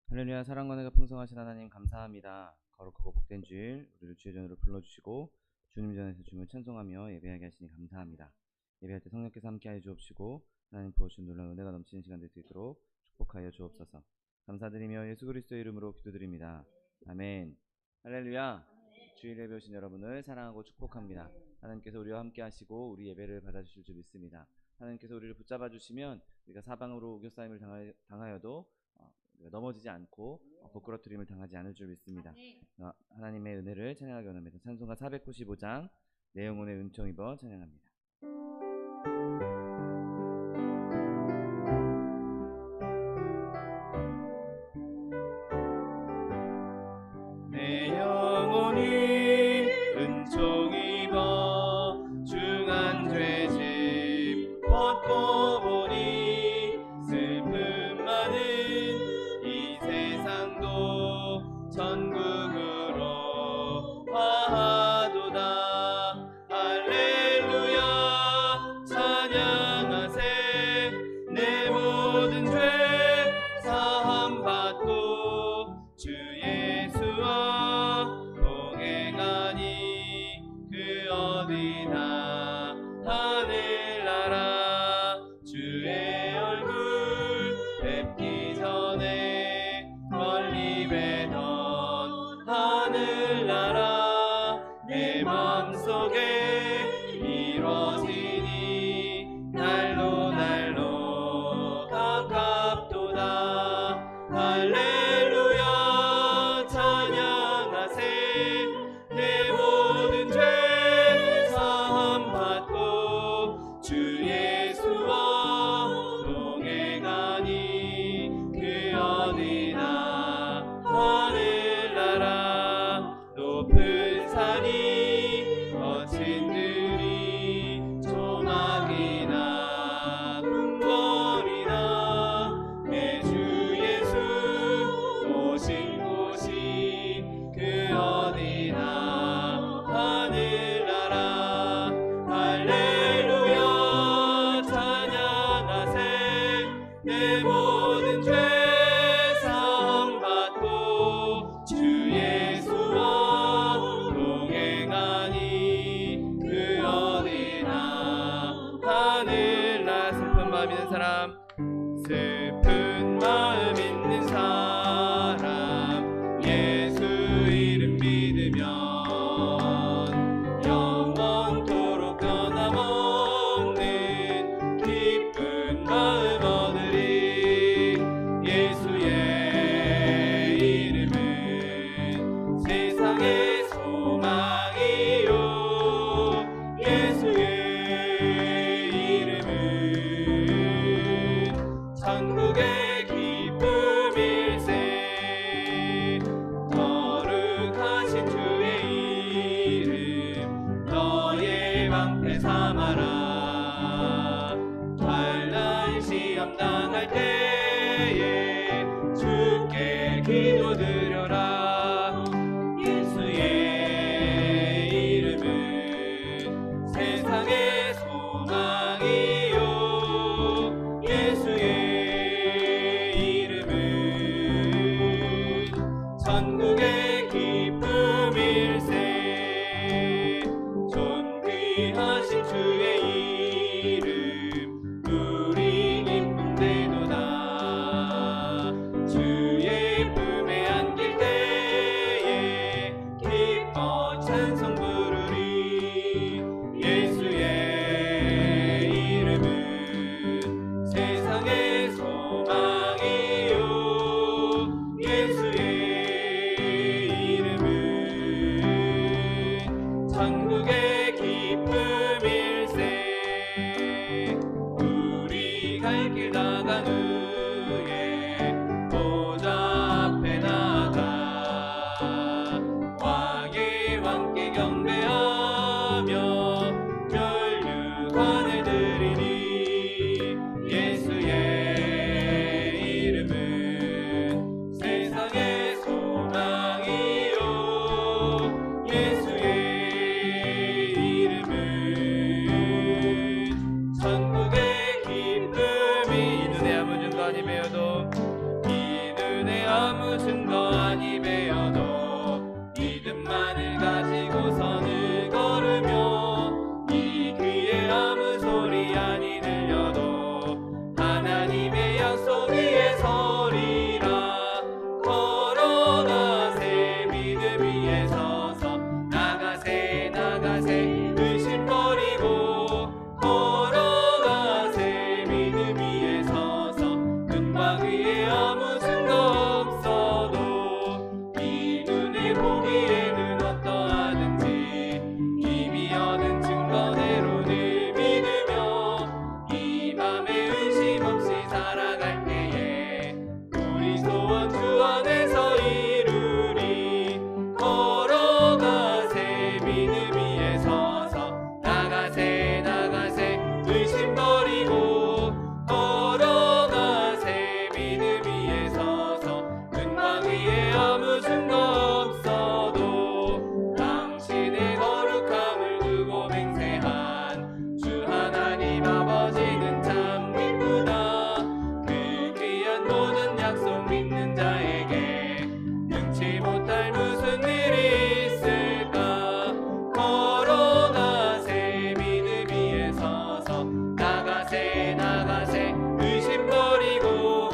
할렐루야. 사랑과 은혜가 풍성하신 하나님 감사합니다. 거룩하고 복된 주일 우리를 주의 전으로 불러주시고 주님 전에서 주님을 찬송하며 예배하게 하시니 감사합니다. 예배할 때 성령께서 함께하여 주옵시고 하나님 부어주신 놀라운 은혜가 넘치는 시간 될 수 있도록 축복하여 주옵소서. 감사드리며 예수 그리스도의 이름으로 기도드립니다. 아멘. 할렐루야. 주일 예배 오신 여러분을 사랑하고 축복합니다. 하나님께서 우리와 함께 하시고 우리 예배를 받아주실 줄 믿습니다. 하나님께서 우리를 붙잡아 주시면 우리가 사방으로 우겨싸임을 당하여도 넘어지지 않고 부끄러뜨림을 당하지 않을 줄 믿습니다. 하나님의 은혜를 찬양하기 원합니다. 찬송가 495장 내 영혼의 은총 입어 찬양합니다. 내 영혼이 은총 입어 중한 죄짐 벗고 보니 슬픔 많은 이 세상도 천국으로 화하도다. 할렐루야 찬양하세. 내 모든 죄 사함 받고 주 예수와 동행하니 그 어디나 하늘나라 주의 얼굴 뵙기 전에 멀리 뵈던 하늘나라 내 맘속에 이루어지니 날로 날로 가깝도다. 할렐루야 찬양하세. 내 모든 죄 사함 받고 주 예수와 동행하니 그 어디나 하늘나라 높은 산이 거친 들이 조막이나 궁궐이나 내 주 예수 오신 곳이 그 어디나 하늘나라. 할렐루야 찬양하세. 내 모든 죄 사함 받고 주 예수와 동행하니 그 어디나 하늘나라. 슬픈 마음 있는 사람, 슬픈 마음 있는 사람 예수 이름 믿으면 영원토록 변함없는 기쁜 마음 얻으리. 예수의 이름은 세상의 소망이요. 예수의 이름은 천국의 기쁨일세. 거룩하신 주의 이름 너의 방패 삼아라. 환난 시험 당할 때에 주께 기도드려라. 예수의 이름은 세상의 소망이요. 예수의 이름은 천국의 기쁨일세. 존귀하신 주의 이름 우리 기쁨되도다. 주의 품에 안길 때에 기뻐 찬송 부르리. 예수의 이름은 세상의 소망이요. 예수의 아무 증거 아니 배어도 믿음만을 가지고서는 걸으며 이 귀에 아무 소리 아니 들려도 하나님의 약속 위에 서리라. 걸어가세 믿음 위에 서서 나가세 나가세 의심 버리고 걸어가세 믿음 위에 서서 눈과 귀에 아무 증거 없어도 이 눈에 보기에는 어떠하든지 이미 얻은 증거대로 늘 믿으며 이 맘에 의심 없이 살아갈 때에 우리 소원 주 안에서 이루리. 걸어가세 믿음 위에 서서 나가세 나가세 의심 버리고 걸어가세 믿음 위에 서서 눈과 귀에 아무 증거 없어도 당신의 거룩함을 두고 맹세한 주 하나님 아버지는 참 기쁘다. 그 귀한 모든 약속 믿는 자에게 능치 못할 무슨 일이 있을까. 걸어가세 믿음 위에 서서 나가세 나가세 의심 버리고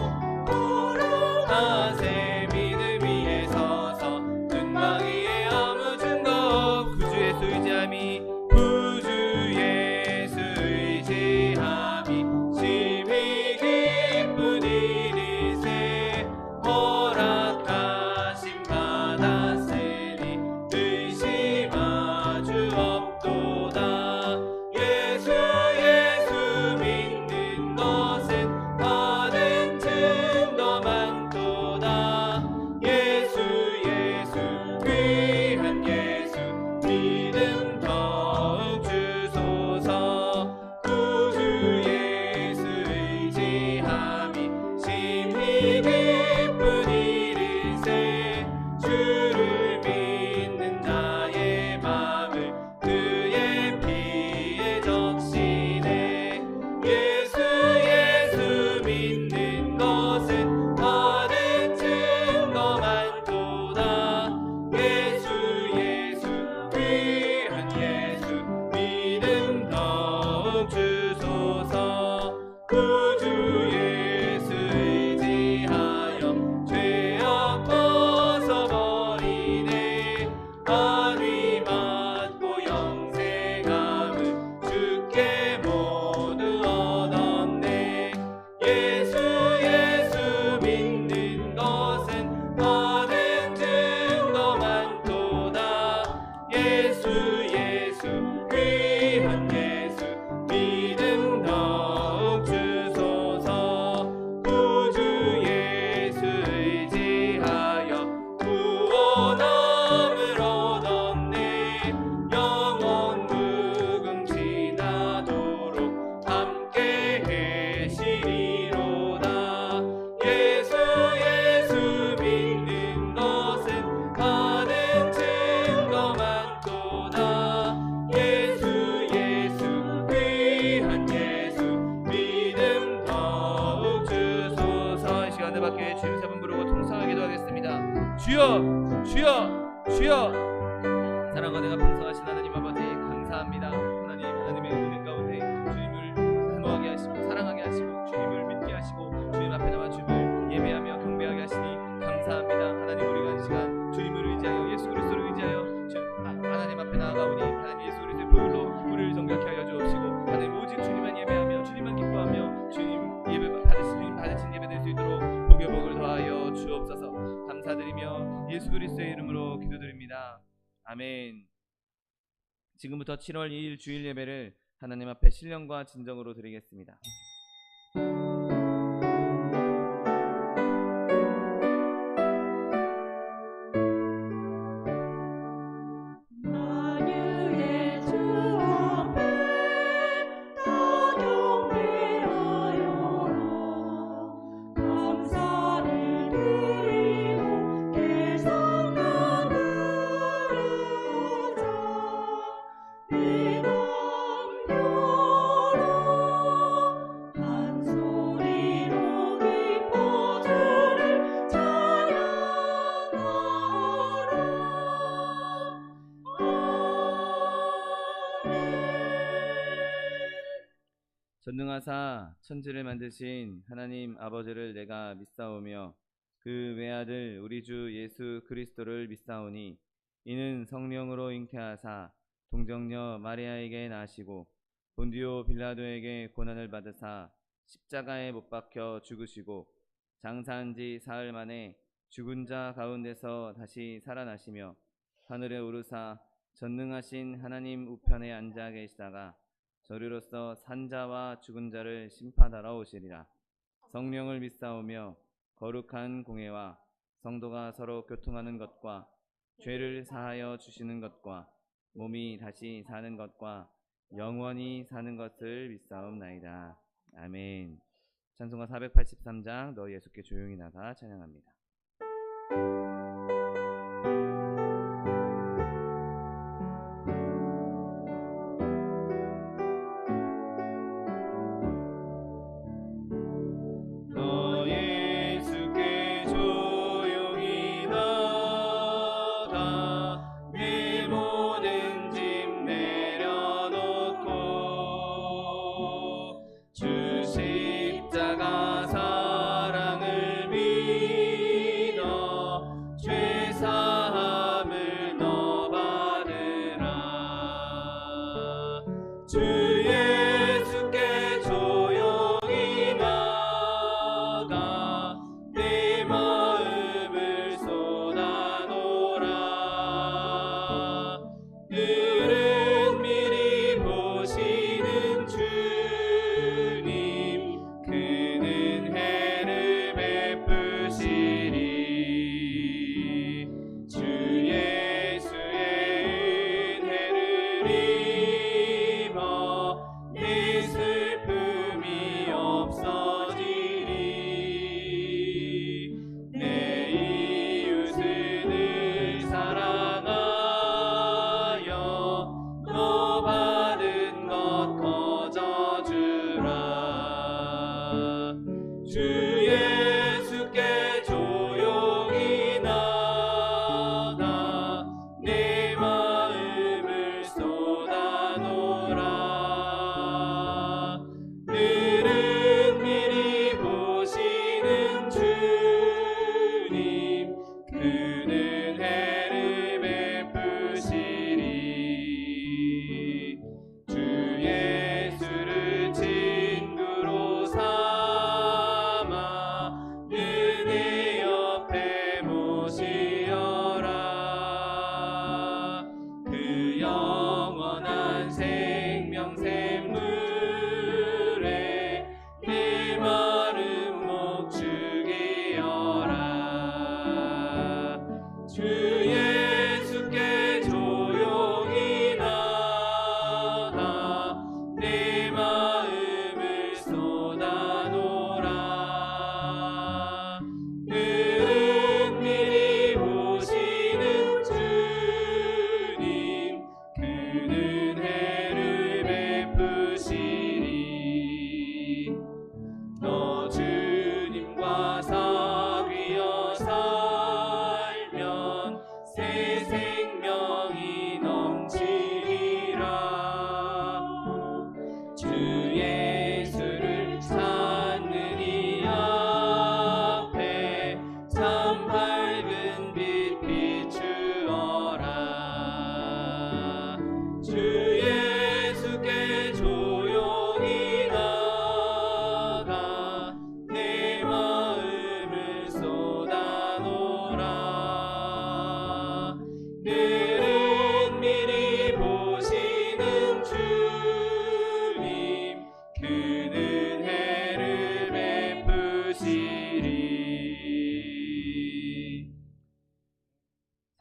걸어가세 믿음 위에 서서 눈과 귀에 아무 증거 구주 예수 의지함이 구주 예수 의지함이 심히 기쁜 일일세. 허락하심 받았으니 의심하주 없도다. 예수 예수 믿는 것은 받은 증거 많도다. 예수 예수 귀한 예수 믿음 더욱 주소서. 구주 예수 의지함이 심히 기쁜 일일세. 주를 믿는 자의 맘을 그의 피에 적시네. 예수 예수 믿는 것은 받은 증거 많도다. 예수 예수 귀한 예수 믿음 더욱 주소서. 구주 예수 의지하여 죄악 벗어버리네. 안위 받고 영생함을 주께 모두 얻었네. 예수 예수 믿는 것은 받은 증거 많도다. 예수 예수 귀한 예수 믿음 더욱 주소서. 구주 예수 의지하여 구원함을 얻었네. 영원 무금 지나도록 함께 계시리로다. 예수 예수 믿는 것은 받은 증거 많도다. 예수 예수 귀한 예수 믿음 더욱 주소서. 이 시간에 밖에 주님 세 번 부르고 통성하게 기도하겠습니다. 주여 주여 주여. 사랑과 내가 풍성하신 하나님 아버지 감사합니다. 하나님의 은혜 가운데 주님을 사모하게 하시고 사랑하게 하시고 주님을 믿게 하시고 주님 앞에 나와 주님을 예배하며 경배하게 하시니 감사합니다. 하나님 우리가 이 시간 주님을 의지하여 예수 그리스도를 의지하여 하나님 앞에 나아가오니 하나님 예수 그리스도의 보혈로 우리를 정결케 하여 주옵시고 하나님 오직 주님만 예배하며 주님만 기뻐하며 주님 예배 받으신 예배 될 수 있도록 복의 복을 더하여 주옵소서. 감사드리며 예수 그리스도의 이름으로 기도드립니다. 아멘. 지금부터 7월 2일 주일 예배를 하나님 앞에 신령과 진정으로 드리겠습니다. 한 손 전능하사 천지를 만드신 하나님 아버지를 내가 믿사오며 그 외아들 우리 주 예수 그리스도를 믿사오니 이는 성령으로 잉태하사 동정녀 마리아에게 나시고 본디오 빌라도에게 고난을 받으사 십자가에 못 박혀 죽으시고 장사한 지 사흘 만에 죽은 자 가운데서 다시 살아나시며 하늘에 오르사 전능하신 하나님 우편에 앉아 계시다가 저리로서 산자와 죽은 자를 심판하러 오시리라. 성령을 믿사오며 거룩한 공회와 성도가 서로 교통하는 것과 죄를 사하여 주시는 것과 몸이 다시 사는 것과 영원히 사는 것을 믿사옵나이다. 아멘. 찬송가 483장 너 예수께 조용히 나가 찬양합니다.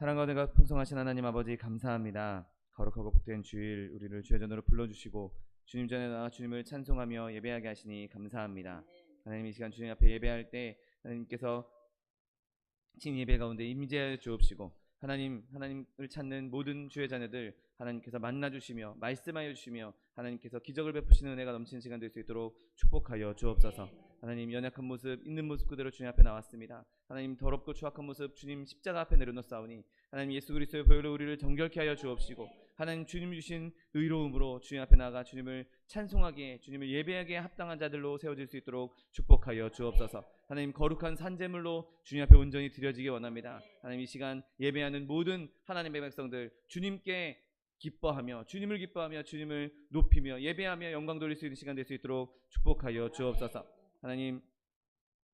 사랑과 은혜가 풍성하신 하나님 아버지 감사합니다. 거룩하고 복된 주일 우리를 주의 전으로 불러주시고 주님 전에 나와 주님을 찬송하며 예배하게 하시니 감사합니다. 하나님 이 시간 주님 앞에 예배할 때 하나님께서 친 예배 가운데 임재하여 주옵시고 하나님을 찾는 모든 주의 자녀들 하나님께서 만나주시며 말씀하여 주시며 하나님께서 기적을 베푸시는 은혜가 넘치는 시간 될 수 있도록 축복하여 주옵소서. 하나님 연약한 모습, 있는 모습 그대로 주님 앞에 나왔습니다. 하나님 더럽고 추악한 모습 주님 십자가 앞에 내려놓사오니 하나님 예수 그리스도의 보혈로 우리를 정결케 하여 주옵시고 하나님 주님 주신 의로움으로 주님 앞에 나아가 주님을 찬송하기에 주님을 예배하기에 합당한 자들로 세워질 수 있도록 축복하여 주옵소서. 하나님 거룩한 산제물로 주님 앞에 온전히 드려지기 원합니다. 하나님 이 시간 예배하는 모든 하나님의 백성들 주님께 기뻐하며 주님을 기뻐하며 주님을 높이며 예배하며 영광 돌릴 수 있는 시간 될 수 있도록 축복하여 주옵소서. 하나님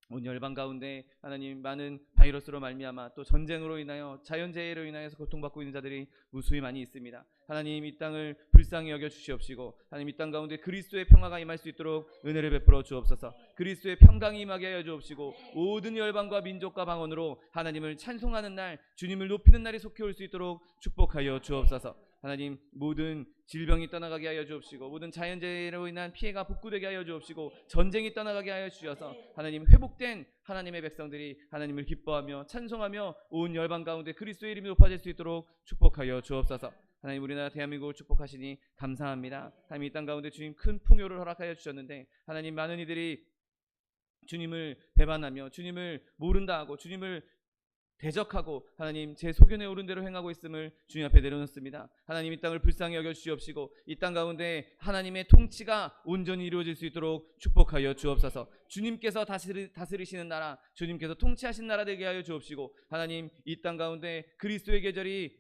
온 열방 가운데 하나님 많은 바이러스로 말미암아 또 전쟁으로 인하여 자연재해로 인하여서 고통받고 있는 자들이 무수히 많이 있습니다. 하나님 이 땅을 불쌍히 여겨 주시옵시고 하나님 이 땅 가운데 그리스도의 평화가 임할 수 있도록 은혜를 베풀어 주옵소서. 그리스도의 평강이 임하게 하여 주옵시고 모든 열방과 민족과 방언으로 하나님을 찬송하는 날 주님을 높이는 날이 속히 올 수 있도록 축복하여 주옵소서. 하나님 모든 질병이 떠나가게 하여 주옵시고 모든 자연재해로 인한 피해가 복구되게 하여 주옵시고 전쟁이 떠나가게 하여 주셔서 하나님 회복된 하나님의 백성들이 하나님을 기뻐하며 찬송하며 온 열방 가운데 그리스도의 이름이 높아질 수 있도록 축복하여 주옵소서. 하나님 우리나라 대한민국을 축복하시니 감사합니다. 하나님 이 땅 가운데 주님 큰 풍요를 허락하여 주셨는데 하나님 많은 이들이 주님을 배반하며 주님을 모른다 하고 주님을 대적하고 하나님 제 소견에 오른 대로 행하고 있음을 주님 앞에 내려놓습니다. 하나님 이 땅을 불쌍히 여겨 주시옵시고 이 땅 가운데 하나님의 통치가 온전히 이루어질 수 있도록 축복하여 주옵소서. 주님께서 다스리시는 나라 주님께서 통치하신 나라 되게 하여 주옵시고 하나님 이 땅 가운데 그리스도의 계절이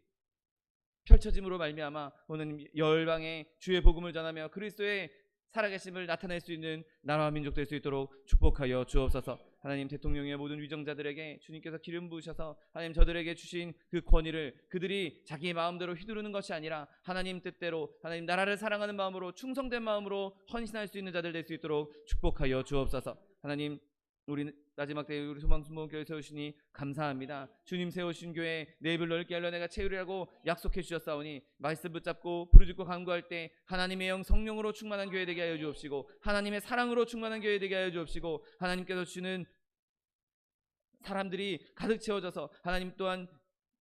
펼쳐짐으로 말미암아 오늘 열방에 주의 복음을 전하며 그리스도의 살아계심을 나타낼 수 있는 나라와 민족 될 수 있도록 축복하여 주옵소서. 하나님 대통령의 모든 위정자들에게 주님께서 기름 부으셔서 하나님 저들에게 주신 그 권위를 그들이 자기의 마음대로 휘두르는 것이 아니라 하나님 뜻대로 하나님 나라를 사랑하는 마음으로 충성된 마음으로 헌신할 수 있는 자들 될 수 있도록 축복하여 주옵소서. 하나님 우리 마지막 때에 우리 소망순복음교회 세우시니 감사합니다. 주님 세우신 교회 내 입을 넓게 하려 내가 채우리라고 약속해 주셨사오니 말씀 붙잡고 부르짖고 간구할 때 하나님의 영 성령으로 충만한 교회 되게 하여 주옵시고 하나님의 사랑으로 충만한 교회 되게 하여 주옵시고 하나님께서 주시는 사람들이 가득 채워져서 하나님 또한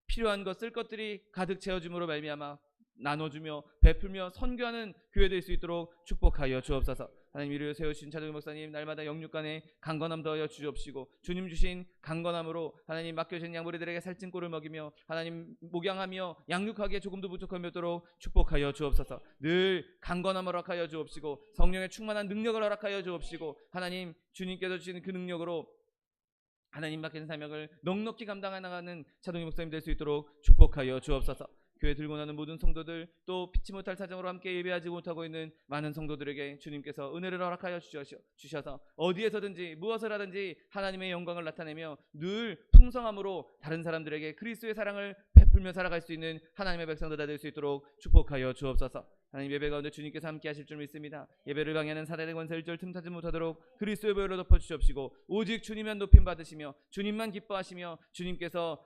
필요한 것 쓸 것들이 가득 채워짐으로 말미암아 나눠주며 베풀며 선교하는 교회 될 수 있도록 축복하여 주옵소서. 하나님 이를 세우신 차동희 목사님 날마다 영육간에 강건함 더하여 주옵시고 주님 주신 강건함으로 하나님 맡겨진 양무리들에게 살찐 꼴을 먹이며 하나님 목양하며 양육하기에 조금도 부족함이 없도록 축복하여 주옵소서. 늘 강건함을 허락하여 주옵시고 성령의 충만한 능력을 허락하여 주옵시고 하나님 주님께서 주시는 그 능력으로 하나님 맡긴 사명을 넉넉히 감당해 나가는 차동희 목사님 될 수 있도록 축복하여 주옵소서. 교회 들고 나는 모든 성도들 또 피치 못할 사정으로 함께 예배하지 못하고 있는 많은 성도들에게 주님께서 은혜를 허락하여 주셔서 어디에서든지 무엇을 하든지 하나님의 영광을 나타내며 늘 풍성함으로 다른 사람들에게 그리스도의 사랑을 베풀며 살아갈 수 있는 하나님의 백성들 다 될 수 있도록 축복하여 주옵소서. 하나님 예배 가운데 주님께서 함께 하실 줄 믿습니다. 예배를 방해하는 사단의 권세 일절 틈타지 못하도록 그리스도의 보혈로 덮어주시옵시고 오직 주님만 높임 받으시며 주님만 기뻐하시며 주님께서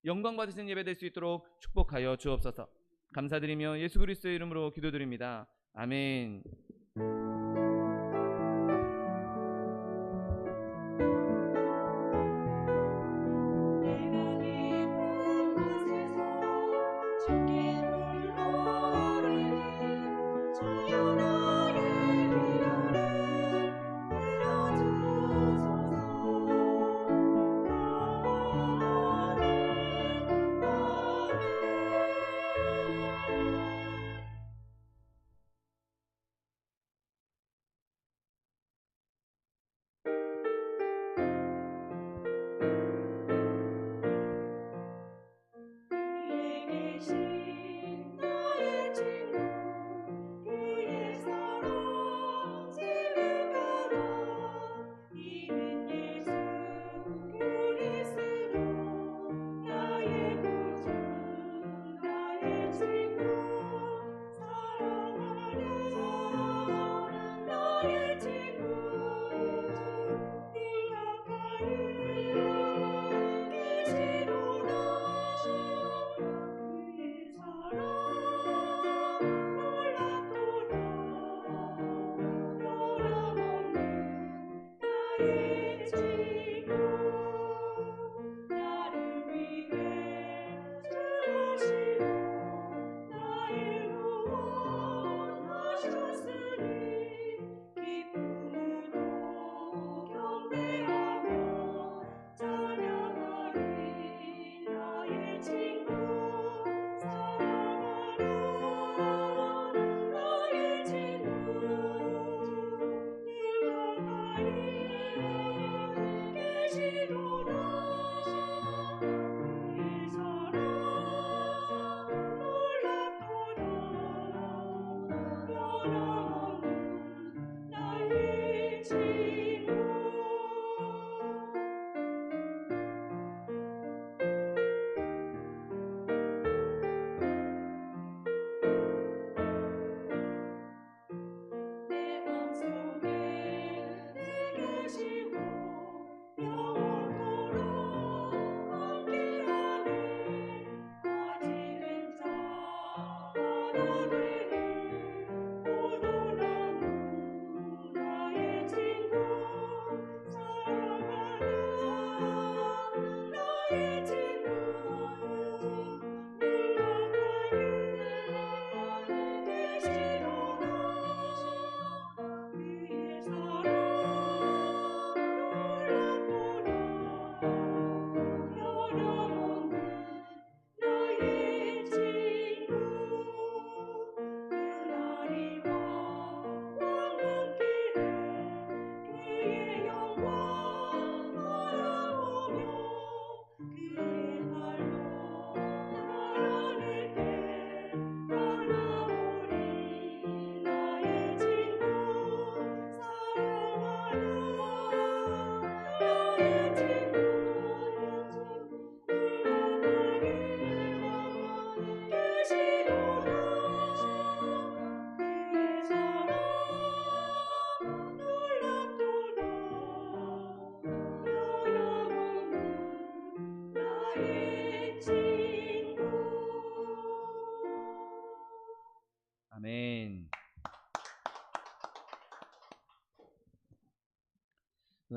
영광 받으시는 예배 될 수 있도록 축복하여 주옵소서. 감사드리며 예수 그리스도의 이름으로 기도드립니다. 아멘.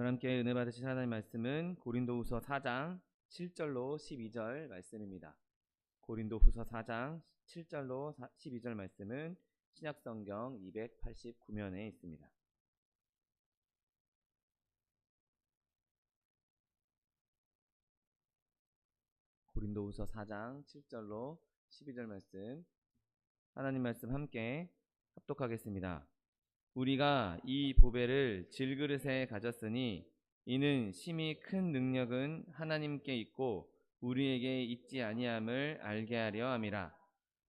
오늘 함께 은혜 받으실 하나님 말씀은 고린도후서 4장 7절로 12절 말씀입니다. 고린도후서 4장 7절로 12절 말씀은 신약성경 289면에 있습니다. 고린도후서 4장 7절로 12절 말씀, 하나님 말씀 함께 합독하겠습니다. 우리가 이 보배를 질그릇에 가졌으니 이는 심히 큰 능력은 하나님께 있고 우리에게 있지 아니함을 알게 하려 함이라.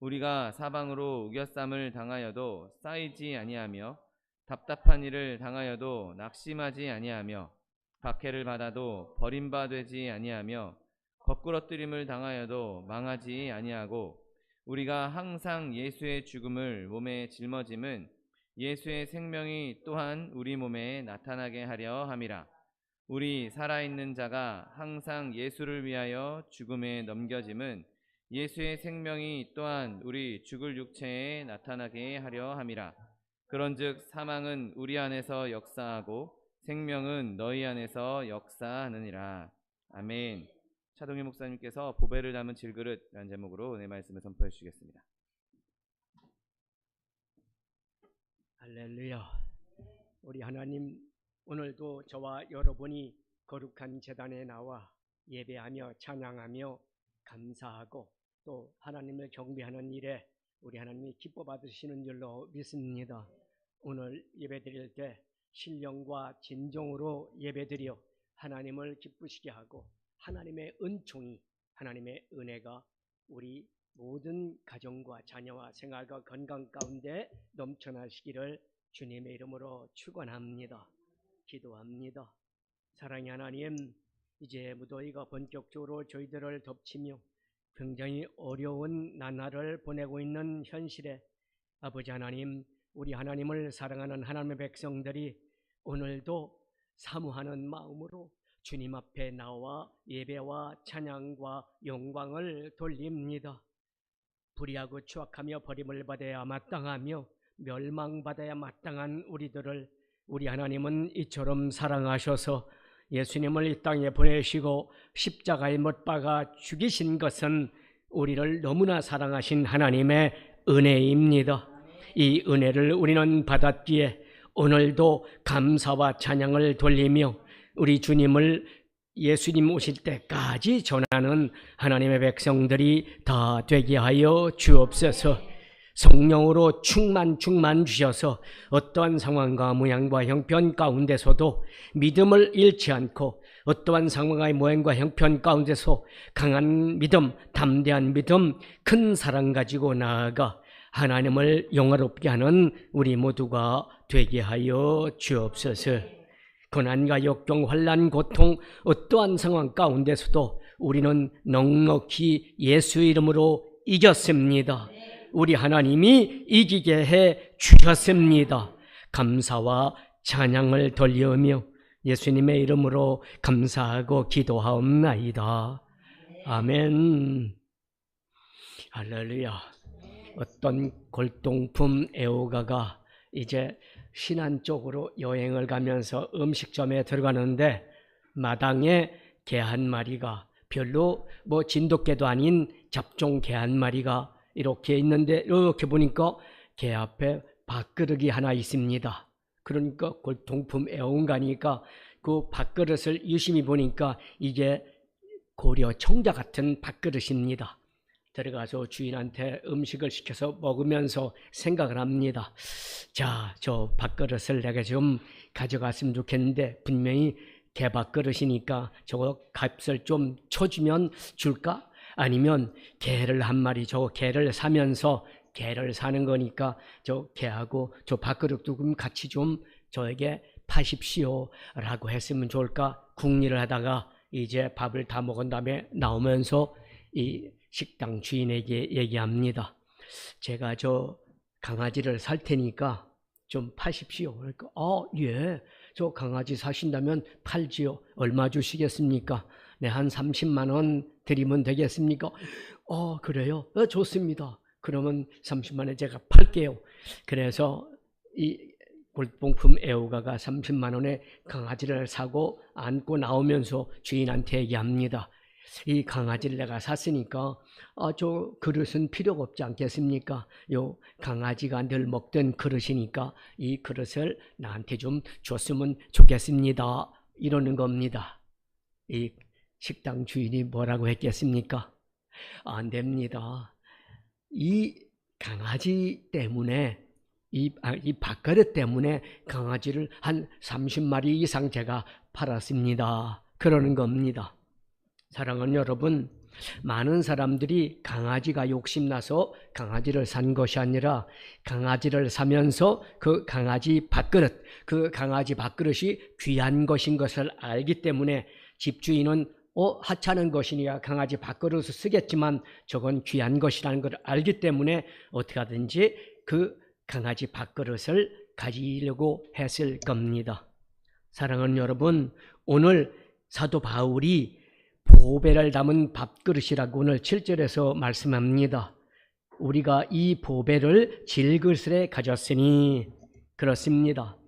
우리가 사방으로 우겨쌈을 당하여도 쌓이지 아니하며 답답한 일을 당하여도 낙심하지 아니하며 박해를 받아도 버림받지 아니하며 거꾸러뜨림을 당하여도 망하지 아니하고 우리가 항상 예수의 죽음을 몸에 짊어짐은 예수의 생명이 또한 우리 몸에 나타나게 하려 함이라. 우리 살아있는 자가 항상 예수를 위하여 죽음에 넘겨짐은 예수의 생명이 또한 우리 죽을 육체에 나타나게 하려 함이라. 그런즉 사망은 우리 안에서 역사하고 생명은 너희 안에서 역사하느니라. 아멘. 차동희 목사님께서 보배를 담은 질그릇이라는 제목으로 은혜 말씀을 선포해 주시겠습니다. 할렐루야. 우리 하나님, 오늘도 저와 여러분이 거룩한 제단에 나와 예배하며 찬양하며 감사하고 또 하나님을 경배하는 일에 우리 하나님이 기뻐 받으시는 줄로 믿습니다. 오늘 예배드릴 때 신령과 진정으로 예배드려 하나님을 기쁘시게 하고 하나님의 은총이, 하나님의 은혜가 우리 모든 가정과 자녀와 생활과 건강 가운데 넘쳐나시기를 주님의 이름으로 축원합니다. 기도합니다. 사랑의 하나님, 이제 무더위가 본격적으로 저희들을 덮치며 굉장히 어려운 나날을 보내고 있는 현실에 아버지 하나님, 우리 하나님을 사랑하는 하나님의 백성들이 오늘도 사모하는 마음으로 주님 앞에 나와 예배와 찬양과 영광을 돌립니다. 불의하고 추악하며 버림을 받아야 마땅하며 멸망받아야 마땅한 우리들을 우리 하나님은 이처럼 사랑하셔서 예수님을 이 땅에 보내시고 십자가에 못 박아 죽이신 것은 우리를 너무나 사랑하신 하나님의 은혜입니다. 이 은혜를 우리는 받았기에 오늘도 감사와 찬양을 돌리며 우리 주님을 예수님 오실 때까지 전하는 하나님의 백성들이 다 되게 하여 주옵소서. 성령으로 충만 주셔서 어떠한 상황과 모양과 형편 가운데서도 믿음을 잃지 않고 어떠한 상황과 모양과 형편 가운데서 강한 믿음, 담대한 믿음, 큰 사랑 가지고 나아가 하나님을 영화롭게 하는 우리 모두가 되게 하여 주옵소서. 고난과 역경, 환난, 고통, 어떠한 상황 가운데서도 우리는 넉넉히 예수 이름으로 이겼습니다. 우리 하나님이 이기게 해 주셨습니다. 감사와 찬양을 돌리며 예수님의 이름으로 감사하고 기도하옵나이다. 아멘. 할렐루야. 어떤 골동품 애호가가 이제 신안 쪽으로 여행을 가면서 음식점에 들어가는데 마당에 개 한 마리가, 별로 진돗개도 아닌 잡종 개 한 마리가 이렇게 있는데 이렇게 보니까 개 앞에 밥그릇이 하나 있습니다. 그러니까 골동품 애호가니까 그 밥그릇을 유심히 보니까 이게 고려 청자 같은 밥그릇입니다. 들어가서 주인한테 음식을 시켜서 먹으면서 생각을 합니다. 자, 저 밥그릇을 내가 좀 가져갔으면 좋겠는데 분명히 개밥그릇이니까 저거 값을 좀 쳐주면 줄까? 아니면 개를 한 마리, 저 개를 사면서 개를 사는 거니까 저 개하고 저 밥그릇도 그럼 같이 좀 저에게 파십시오 라고 했으면 좋을까? 궁리를 하다가 이제 밥을 다 먹은 다음에 나오면서 이 식당 주인에게 얘기합니다. 제가 저 강아지를 살 테니까 좀 파십시오. 그러니까 예, 저 강아지 사신다면 팔지요. 얼마 주시겠습니까? 네, 한 30만 원 드리면 되겠습니까? 그래요? 좋습니다. 그러면 30만 원에 제가 팔게요. 그래서 이 골동품 애호가가 30만 원에 강아지를 사고 안고 나오면서 주인한테 얘기합니다. 이 강아지를 내가 샀으니까 저 그릇은 필요가 없지 않겠습니까? 요 강아지가 늘 먹던 그릇이니까 이 그릇을 나한테 좀 줬으면 좋겠습니다. 이러는 겁니다. 이 식당 주인이 뭐라고 했겠습니까? 안 됩니다. 이 강아지 때문에 이 밥그릇 때문에 강아지를 한 30마리 이상 제가 팔았습니다. 그러는 겁니다. 사랑하는 여러분, 많은 사람들이 강아지가 욕심나서 강아지를 산 것이 아니라 강아지를 사면서 그 강아지 밥그릇이 귀한 것인 것을 알기 때문에 집주인은 하찮은 것이니까 강아지 밥그릇을 쓰겠지만 저건 귀한 것이라는 걸 알기 때문에 어떻게 하든지 그 강아지 밥그릇을 가지려고 했을 겁니다. 사랑하는 여러분, 오늘 사도 바울이 보배를 담은 밥그릇이라고 오늘 7절에서 말씀합니다. 우리가 이 보배를 질그릇에 가졌으니 그렇습니다.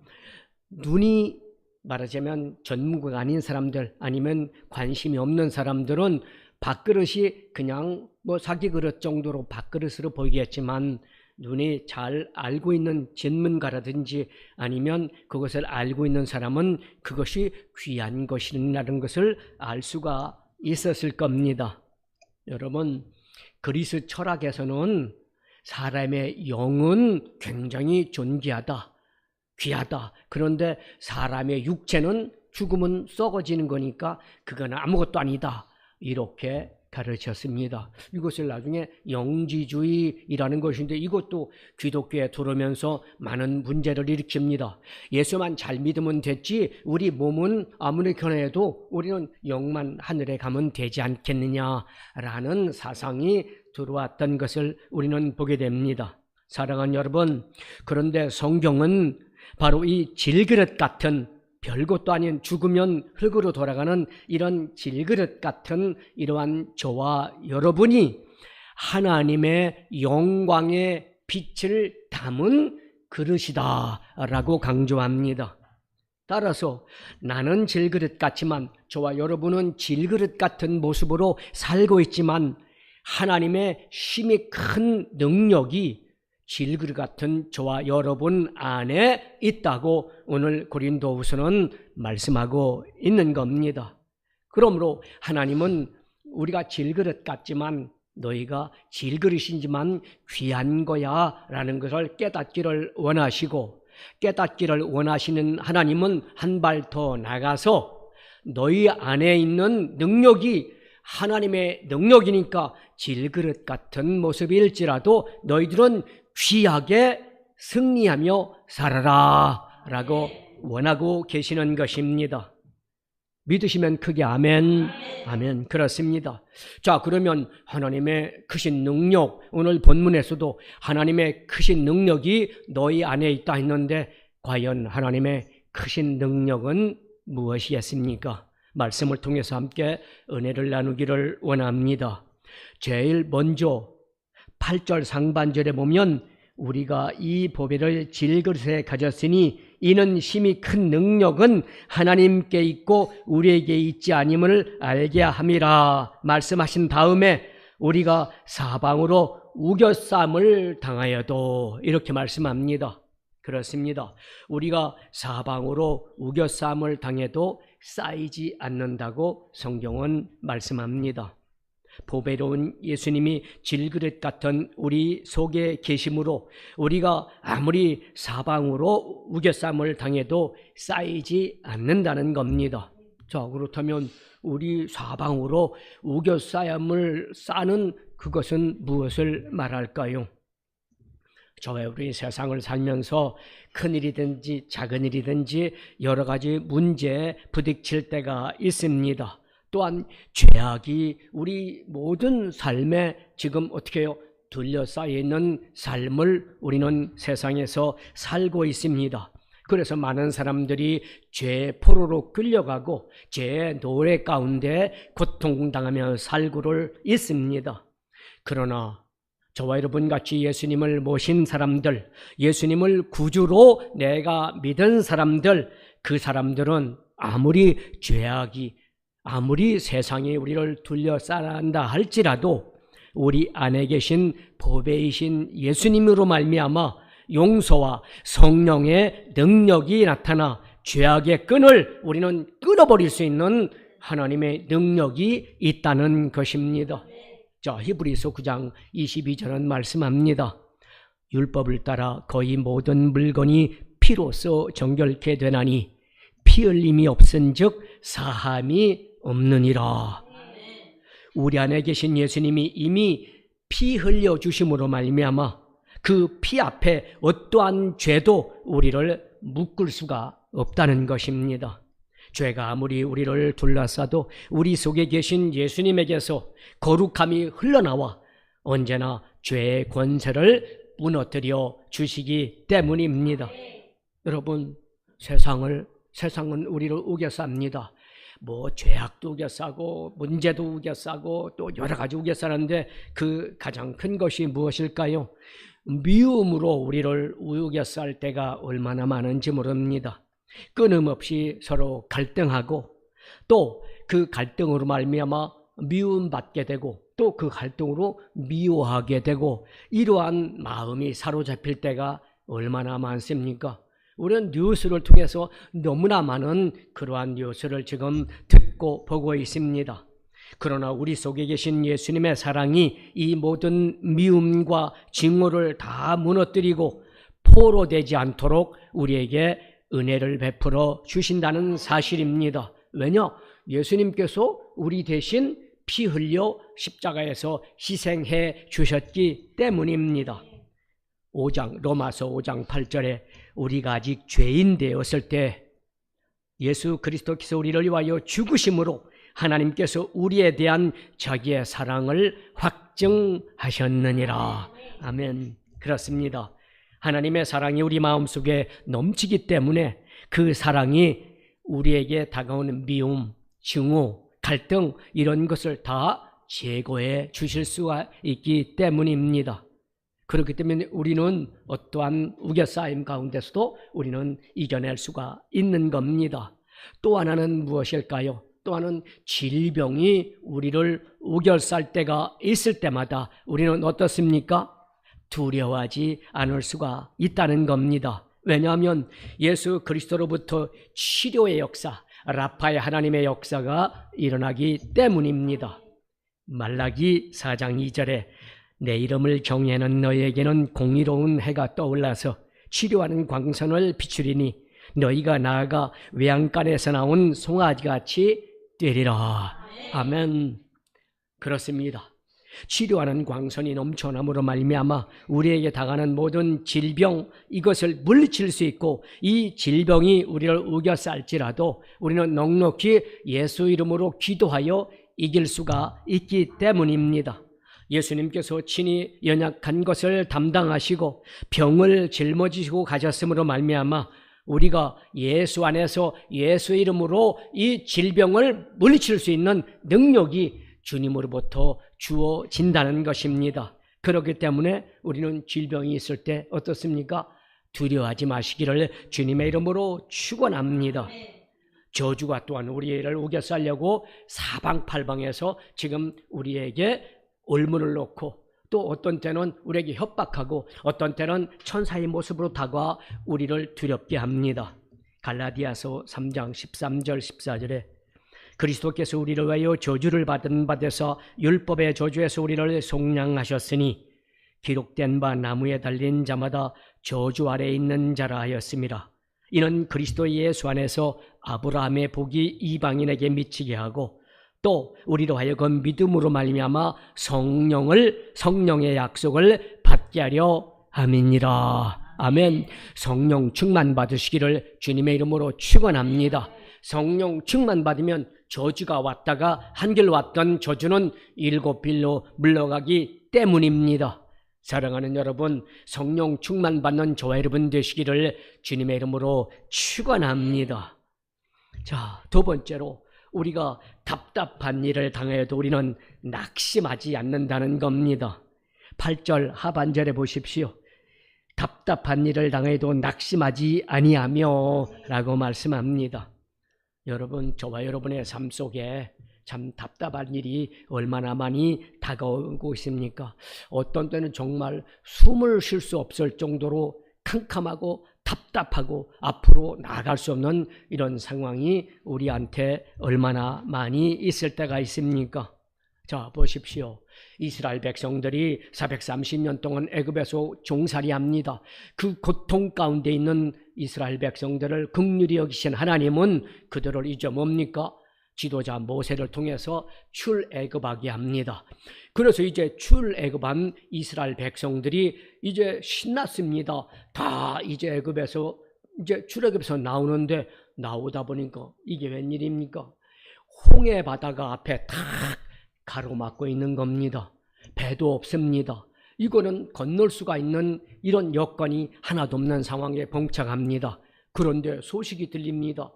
눈이 말하자면 전문가가 아닌 사람들 아니면 관심이 없는 사람들은 밥그릇이 그냥 사기 그릇 정도로 밥그릇으로 보이겠지만 눈이 잘 알고 있는 전문가라든지 아니면 그것을 알고 있는 사람은 그것이 귀한 것이라는 것을 알 수가 있었을 겁니다. 여러분, 그리스 철학에서는 사람의 영은 굉장히 존귀하다, 귀하다. 그런데 사람의 육체는 죽으면 썩어지는 거니까 그건 아무것도 아니다. 이렇게 가르쳤습니다. 이것을 나중에 영지주의라는 것인데 이것도 기독교에 들어오면서 많은 문제를 일으킵니다. 예수만 잘 믿으면 됐지 우리 몸은 아무리 견해해도 우리는 영만 하늘에 가면 되지 않겠느냐라는 사상이 들어왔던 것을 우리는 보게 됩니다. 사랑하는 여러분, 그런데 성경은 바로 이 질그릇 같은 별것도 아닌 죽으면 흙으로 돌아가는 이런 질그릇 같은 이러한 저와 여러분이 하나님의 영광의 빛을 담은 그릇이다라고 강조합니다. 따라서 나는 질그릇 같지만 저와 여러분은 질그릇 같은 모습으로 살고 있지만 하나님의 힘이 큰 능력이 질그릇 같은 저와 여러분 안에 있다고 오늘 고린도후서는 말씀하고 있는 겁니다. 그러므로 하나님은 우리가 질그릇 같지만 너희가 질그릇이지만 귀한 거야 라는 것을 깨닫기를 원하시고 깨닫기를 원하시는 하나님은 한 발 더 나가서 너희 안에 있는 능력이 하나님의 능력이니까 질그릇 같은 모습일지라도 너희들은 귀하게 승리하며 살아라 라고 원하고 계시는 것입니다. 믿으시면 크게 아멘. 아멘. 그렇습니다. 자, 그러면 하나님의 크신 능력, 오늘 본문에서도 하나님의 크신 능력이 너희 안에 있다 했는데 과연 하나님의 크신 능력은 무엇이겠습니까? 말씀을 통해서 함께 은혜를 나누기를 원합니다. 제일 먼저 8절 상반절에 보면 우리가 이 보배를 질그릇에 가졌으니 이는 심히 큰 능력은 하나님께 있고 우리에게 있지 아님을 알게 함이라 말씀하신 다음에 우리가 사방으로 우겨쌈을 당하여도 이렇게 말씀합니다. 그렇습니다. 우리가 사방으로 우겨쌈을 당해도 쌓이지 않는다고 성경은 말씀합니다. 보배로운 예수님이 질그릇 같은 우리 속에 계심으로 우리가 아무리 사방으로 우겨쌈을 당해도 쌓이지 않는다는 겁니다. 자, 그렇다면 우리 사방으로 우겨쌈을 쌓는 그것은 무엇을 말할까요? 저와 우리 세상을 살면서 큰일이든지 작은 일이든지 여러 가지 문제에 부딪힐 때가 있습니다. 또한 죄악이 우리 모든 삶에 지금 어떻게 해요? 둘러싸여 있는 삶을 우리는 세상에서 살고 있습니다. 그래서 많은 사람들이 죄의 포로로 끌려가고 죄의 노래 가운데 고통당하며 살고를 있습니다. 그러나 저와 여러분 같이 예수님을 모신 사람들, 예수님을 구주로 내가 믿은 사람들, 그 사람들은 아무리 죄악이, 아무리 세상이 우리를 둘러싸는다 할지라도 우리 안에 계신 보배이신 예수님으로 말미암아 용서와 성령의 능력이 나타나 죄악의 끈을 우리는 끊어버릴 수 있는 하나님의 능력이 있다는 것입니다. 자, 히브리서 9장 22절은 말씀합니다. 율법을 따라 거의 모든 물건이 피로써 정결케 되나니 피 흘림이 없은즉 사함이 없느니라. 우리 안에 계신 예수님이 이미 피 흘려 주심으로 말미암아 그 피 앞에 어떠한 죄도 우리를 묶을 수가 없다는 것입니다. 죄가 아무리 우리를 둘러싸도 우리 속에 계신 예수님에게서 거룩함이 흘러나와 언제나 죄의 권세를 무너뜨려 주시기 때문입니다. 여러분, 세상은 우리를 우겨쌉니다. 죄악도 우겨싸고 문제도 우겨싸고 또 여러 가지 우겨싸는데 그 가장 큰 것이 무엇일까요? 미움으로 우리를 우겨쌀 때가 얼마나 많은지 모릅니다. 끊임없이 서로 갈등하고 또 그 갈등으로 말미암아 미움받게 되고 또 그 갈등으로 미워하게 되고 이러한 마음이 사로잡힐 때가 얼마나 많습니까? 우리는 뉴스를 통해서 너무나 많은 그러한 뉴스를 지금 듣고 보고 있습니다. 그러나 우리 속에 계신 예수님의 사랑이 이 모든 미움과 증오를 다 무너뜨리고 포로되지 않도록 우리에게 은혜를 베풀어 주신다는 사실입니다. 왜냐? 예수님께서 우리 대신 피 흘려 십자가에서 희생해 주셨기 때문입니다. 로마서 5장 8절에 우리가 아직 죄인 되었을 때 예수 그리스도께서 우리를 위하여 죽으심으로 하나님께서 우리에 대한 자기의 사랑을 확증하셨느니라. 아멘. 그렇습니다. 하나님의 사랑이 우리 마음속에 넘치기 때문에 그 사랑이 우리에게 다가오는 미움, 증오, 갈등 이런 것을 다 제거해 주실 수가 있기 때문입니다. 그렇기 때문에 우리는 어떠한 우겨싸임 가운데서도 우리는 이겨낼 수가 있는 겁니다. 또 하나는 무엇일까요? 또 하나는 질병이 우리를 우겨쌀 때가 있을 때마다 우리는 어떻습니까? 두려워하지 않을 수가 있다는 겁니다. 왜냐하면 예수 그리스도로부터 치료의 역사, 라파의 하나님의 역사가 일어나기 때문입니다. 말라기 4장 2절에 내 이름을 경외하는 너희에게는 공의로운 해가 떠올라서 치료하는 광선을 비추리니 너희가 나아가 외양간에서 나온 송아지같이 되리라. 아멘. 그렇습니다. 치료하는 광선이 넘쳐남으로 말미암아 우리에게 당하는 모든 질병 이것을 물리칠 수 있고 이 질병이 우리를 우겨쌀지라도 우리는 넉넉히 예수 이름으로 기도하여 이길 수가 있기 때문입니다. 예수님께서 친히 연약한 것을 담당하시고 병을 짊어지시고 가셨으므로 말미암아 우리가 예수 안에서 예수 이름으로 이 질병을 물리칠 수 있는 능력이 주님으로부터 주어진다는 것입니다. 그렇기 때문에 우리는 질병이 있을 때 어떻습니까? 두려워하지 마시기를 주님의 이름으로 축원합니다. 저주가 또한 우리를 우겨싸려고 사방팔방에서 지금 우리에게 올무를 놓고 또 어떤 때는 우리에게 협박하고 어떤 때는 천사의 모습으로 다가와 우리를 두렵게 합니다. 갈라디아서 3장 13절 14절에 그리스도께서 우리를 위하여 저주를 받은 바 되사 율법의 저주에서 우리를 속량하셨으니 기록된 바 나무에 달린 자마다 저주 아래에 있는 자라 하였습니다. 이는 그리스도 예수 안에서 아브라함의 복이 이방인에게 미치게 하고 또 우리로 하여금 믿음으로 말미암아 성령의 약속을 받게 하려 함이니라. 아멘. 성령 충만 받으시기를 주님의 이름으로 축원합니다. 성령 충만 받으면 저주가 왔다가 한결 왔던 저주는 7빌로 물러가기 때문입니다. 사랑하는 여러분, 성령 충만 받는 저와 여러분 되시기를 주님의 이름으로 축원합니다. 자, 두 번째로 우리가 답답한 일을 당해도 우리는 낙심하지 않는다는 겁니다. 8절 하반절에 보십시오. 답답한 일을 당해도 낙심하지 아니하며 라고 말씀합니다. 여러분, 저와 여러분의 삶 속에 참 답답한 일이 얼마나 많이 다가오고 있습니까? 어떤 때는 정말 숨을 쉴 수 없을 정도로 캄캄하고 답답하고 앞으로 나아갈 수 없는 이런 상황이 우리한테 얼마나 많이 있을 때가 있습니까? 자, 보십시오. 이스라엘 백성들이 430년 동안 애굽에서 종살이합니다. 그 고통 가운데 있는 이스라엘 백성들을 긍휼히 여기신 하나님은 그들을 이제 뭡니까? 지도자 모세를 통해서 출애굽하게 합니다. 그래서 이제 출애굽한 이스라엘 백성들이 이제 신났습니다. 다 이제 애굽에서 이제 출애굽에서 나오는데 나오다 보니까 이게 웬일입니까? 홍해 바다가 앞에 탁 가로막고 있는 겁니다. 배도 없습니다. 이거는 건널 수가 있는 이런 여건이 하나도 없는 상황에 봉착합니다. 그런데 소식이 들립니다.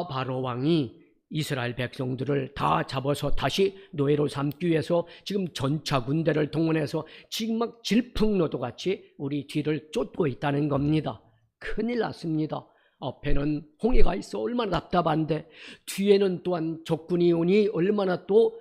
바로 왕이 이스라엘 백성들을 다 잡아서 다시 노예로 삼기 위해서 지금 전차 군대를 동원해서 지금 막 질풍노도같이 우리 뒤를 쫓고 있다는 겁니다. 큰일 났습니다. 앞에는 홍해가 있어 얼마나 답답한데 뒤에는 또한 적군이 오니 얼마나 또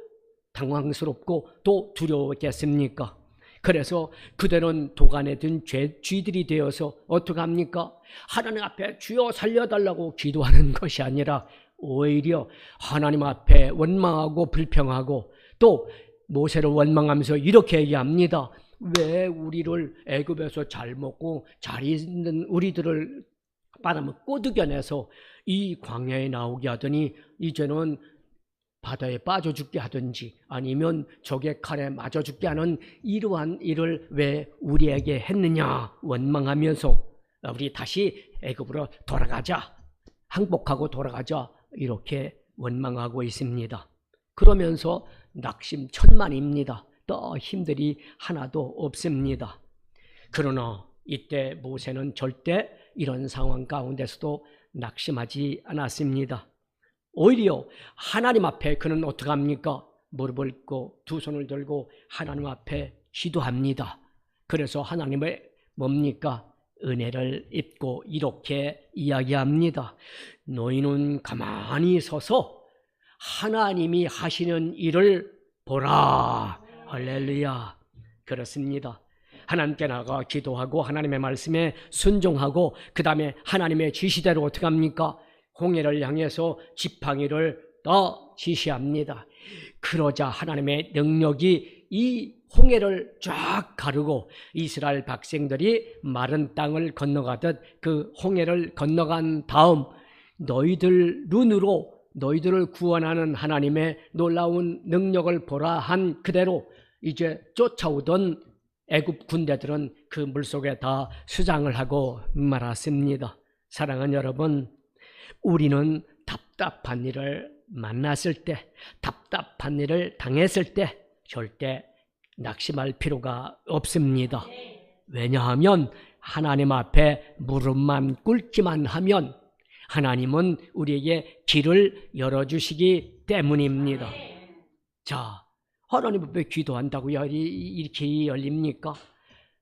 당황스럽고 또 두려웠겠습니까? 그래서 그들은 도간에 든 쥐들이 되어서 어떻게 합니까? 하나님 앞에 주여 살려달라고 기도하는 것이 아니라 오히려 하나님 앞에 원망하고 불평하고 또 모세를 원망하면서 이렇게 얘기합니다. 왜 우리를 애굽에서 잘 먹고 잘 있는 우리들을 바람을 꼬드겨내서 이 광야에 나오게 하더니 이제는 바다에 빠져 죽게 하든지 아니면 적의 칼에 맞아 죽게 하는 이러한 일을 왜 우리에게 했느냐 원망하면서 우리 다시 애굽으로 돌아가자, 항복하고 돌아가자 이렇게 원망하고 있습니다. 그러면서 낙심천만입니다. 또 힘들이 하나도 없습니다. 그러나 이때 모세는 절대 이런 상황 가운데서도 낙심하지 않았습니다. 오히려 하나님 앞에 그는 어떻게 합니까? 무릎을 꿇고 두 손을 들고 하나님 앞에 기도합니다. 그래서 하나님의 뭡니까? 은혜를 입고 이렇게 이야기합니다. 너희는 가만히 서서 하나님이 하시는 일을 보라. 할렐루야. 그렇습니다. 하나님께 나가 기도하고 하나님의 말씀에 순종하고 그 다음에 하나님의 지시대로 어떻게 합니까? 홍해를 향해서 지팡이를 더 지시합니다. 그러자 하나님의 능력이 이 홍해를 쫙 가르고 이스라엘 백성들이 마른 땅을 건너가듯 그 홍해를 건너간 다음 너희들 눈으로 너희들을 구원하는 하나님의 놀라운 능력을 보라 한 그대로 이제 쫓아오던 애굽 군대들은 그 물속에 다 수장을 하고 말았습니다. 사랑하는 여러분, 우리는 답답한 일을 만났을 때, 답답한 일을 당했을 때 절대 낙심할 필요가 없습니다. 왜냐하면 하나님 앞에 무릎만 꿇기만 하면 하나님은 우리에게 길을 열어주시기 때문입니다. 자, 하나님 앞에 기도한다고 이렇게 열립니까?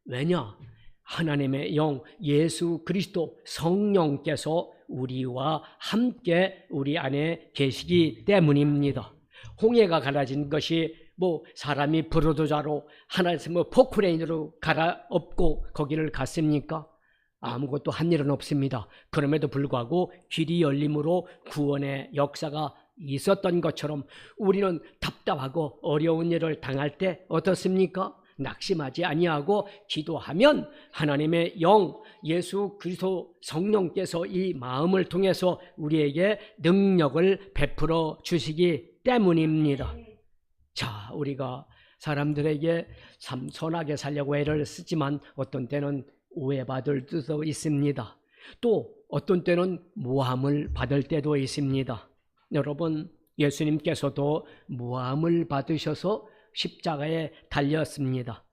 왜냐? 하나님의 영 예수 그리스도 성령께서 우리와 함께 우리 안에 계시기 때문입니다. 홍해가 갈라진 것이 사람이 불도저로 하나에서 포크레인으로 갈아엎고 거기를 갔습니까? 아무것도 한 일은 없습니다. 그럼에도 불구하고 길이 열림으로 구원의 역사가 있었던 것처럼 우리는 답답하고 어려운 일을 당할 때 어떻습니까? 낙심하지 아니하고 기도하면 하나님의 영 예수 그리스도 성령께서 이 마음을 통해서 우리에게 능력을 베풀어 주시기 때문입니다. 자, 우리가 사람들에게 참 선하게 살려고 애를 쓰지만 어떤 때는 오해받을 때도 있습니다. 또 어떤 때는 모함을 받을 때도 있습니다. 여러분, 예수님께서도 모함을 받으셔서 십자가에 달렸습니다.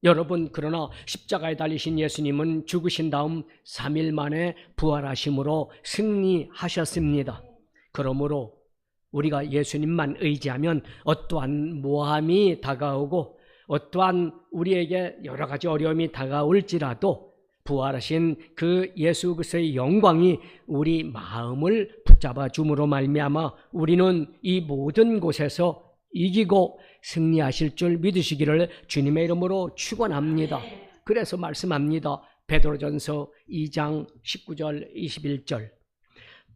여러분, 그러나 십자가에 달리신 예수님은 죽으신 다음 3일 만에 부활하심으로 승리하셨습니다. 그러므로 우리가 예수님만 의지하면 어떠한 모함이 다가오고 어떠한 우리에게 여러 가지 어려움이 다가올지라도 부활하신 그 예수 그리스도의 영광이 우리 마음을 붙잡아 줌으로 말미암아 우리는 이 모든 곳에서 이기고 승리하실 줄 믿으시기를 주님의 이름으로 축원합니다. 그래서 말씀합니다. 베드로전서 2장 19절 21절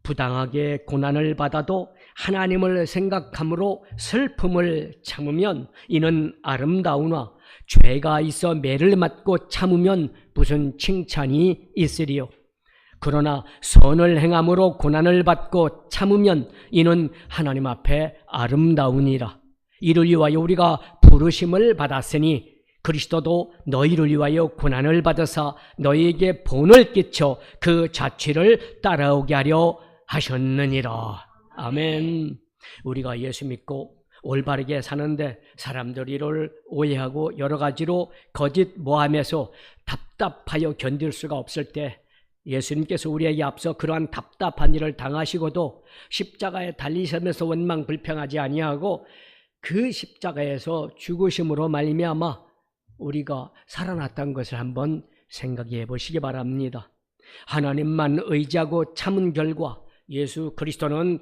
부당하게 고난을 받아도 하나님을 생각함으로 슬픔을 참으면 이는 아름다우나 죄가 있어 매를 맞고 참으면 무슨 칭찬이 있으리요. 그러나 선을 행함으로 고난을 받고 참으면 이는 하나님 앞에 아름다우니라. 이를 위하여 우리가 부르심을 받았으니 그리스도도 너희를 위하여 고난을 받으사 너희에게 본을 끼쳐 그 자취를 따라오게 하려 하셨느니라. 아멘. 우리가 예수 믿고 올바르게 사는데 사람들이 이를 오해하고 여러 가지로 거짓 모함에서 답답하여 견딜 수가 없을 때 예수님께서 우리에게 앞서 그러한 답답한 일을 당하시고도 십자가에 달리시면서 원망 불평하지 아니하고 그 십자가에서 죽으심으로 말미암아 우리가 살아났다는 것을 한번 생각해 보시기 바랍니다. 하나님만 의지하고 참은 결과 예수 그리스도는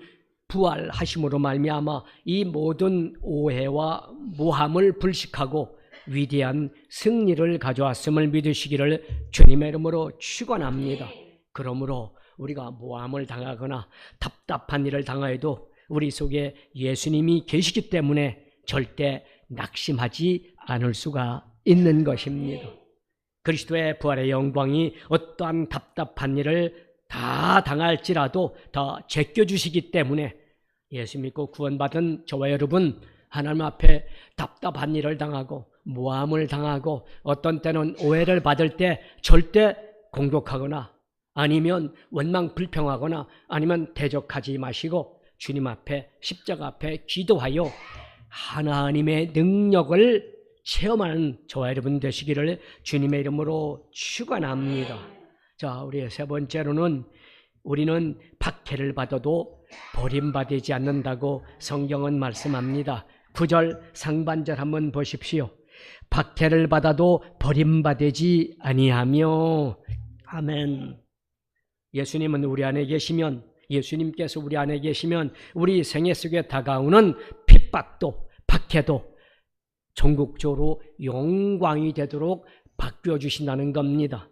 부활하심으로 말미암아 이 모든 오해와 모함을 불식하고 위대한 승리를 가져왔음을 믿으시기를 주님의 이름으로 축원합니다. 그러므로 우리가 모함을 당하거나 답답한 일을 당하여도 우리 속에 예수님이 계시기 때문에 절대 낙심하지 않을 수가 있는 것입니다. 그리스도의 부활의 영광이 어떠한 답답한 일을 다 당할지라도 다 제껴주시기 때문에 예수 믿고 구원받은 저와 여러분 하나님 앞에 답답한 일을 당하고 모함을 당하고 어떤 때는 오해를 받을 때 절대 공격하거나 아니면 원망 불평하거나 아니면 대적하지 마시고 주님 앞에 십자가 앞에 기도하여 하나님의 능력을 체험하는 저와 여러분 되시기를 주님의 이름으로 축원합니다. 자, 우리 세 번째로는 우리는 박해를 받아도 버림받지 않는다고 성경은 말씀합니다. 9절 상반절 한번 보십시오. 박해를 받아도 버림받지 아니하며. 아멘. 예수님은 우리 안에 계시면, 예수님께서 우리 안에 계시면 우리 생애 속에 다가오는 핍박도 박해도 전국적으로 영광이 되도록 바뀌어주신다는 겁니다.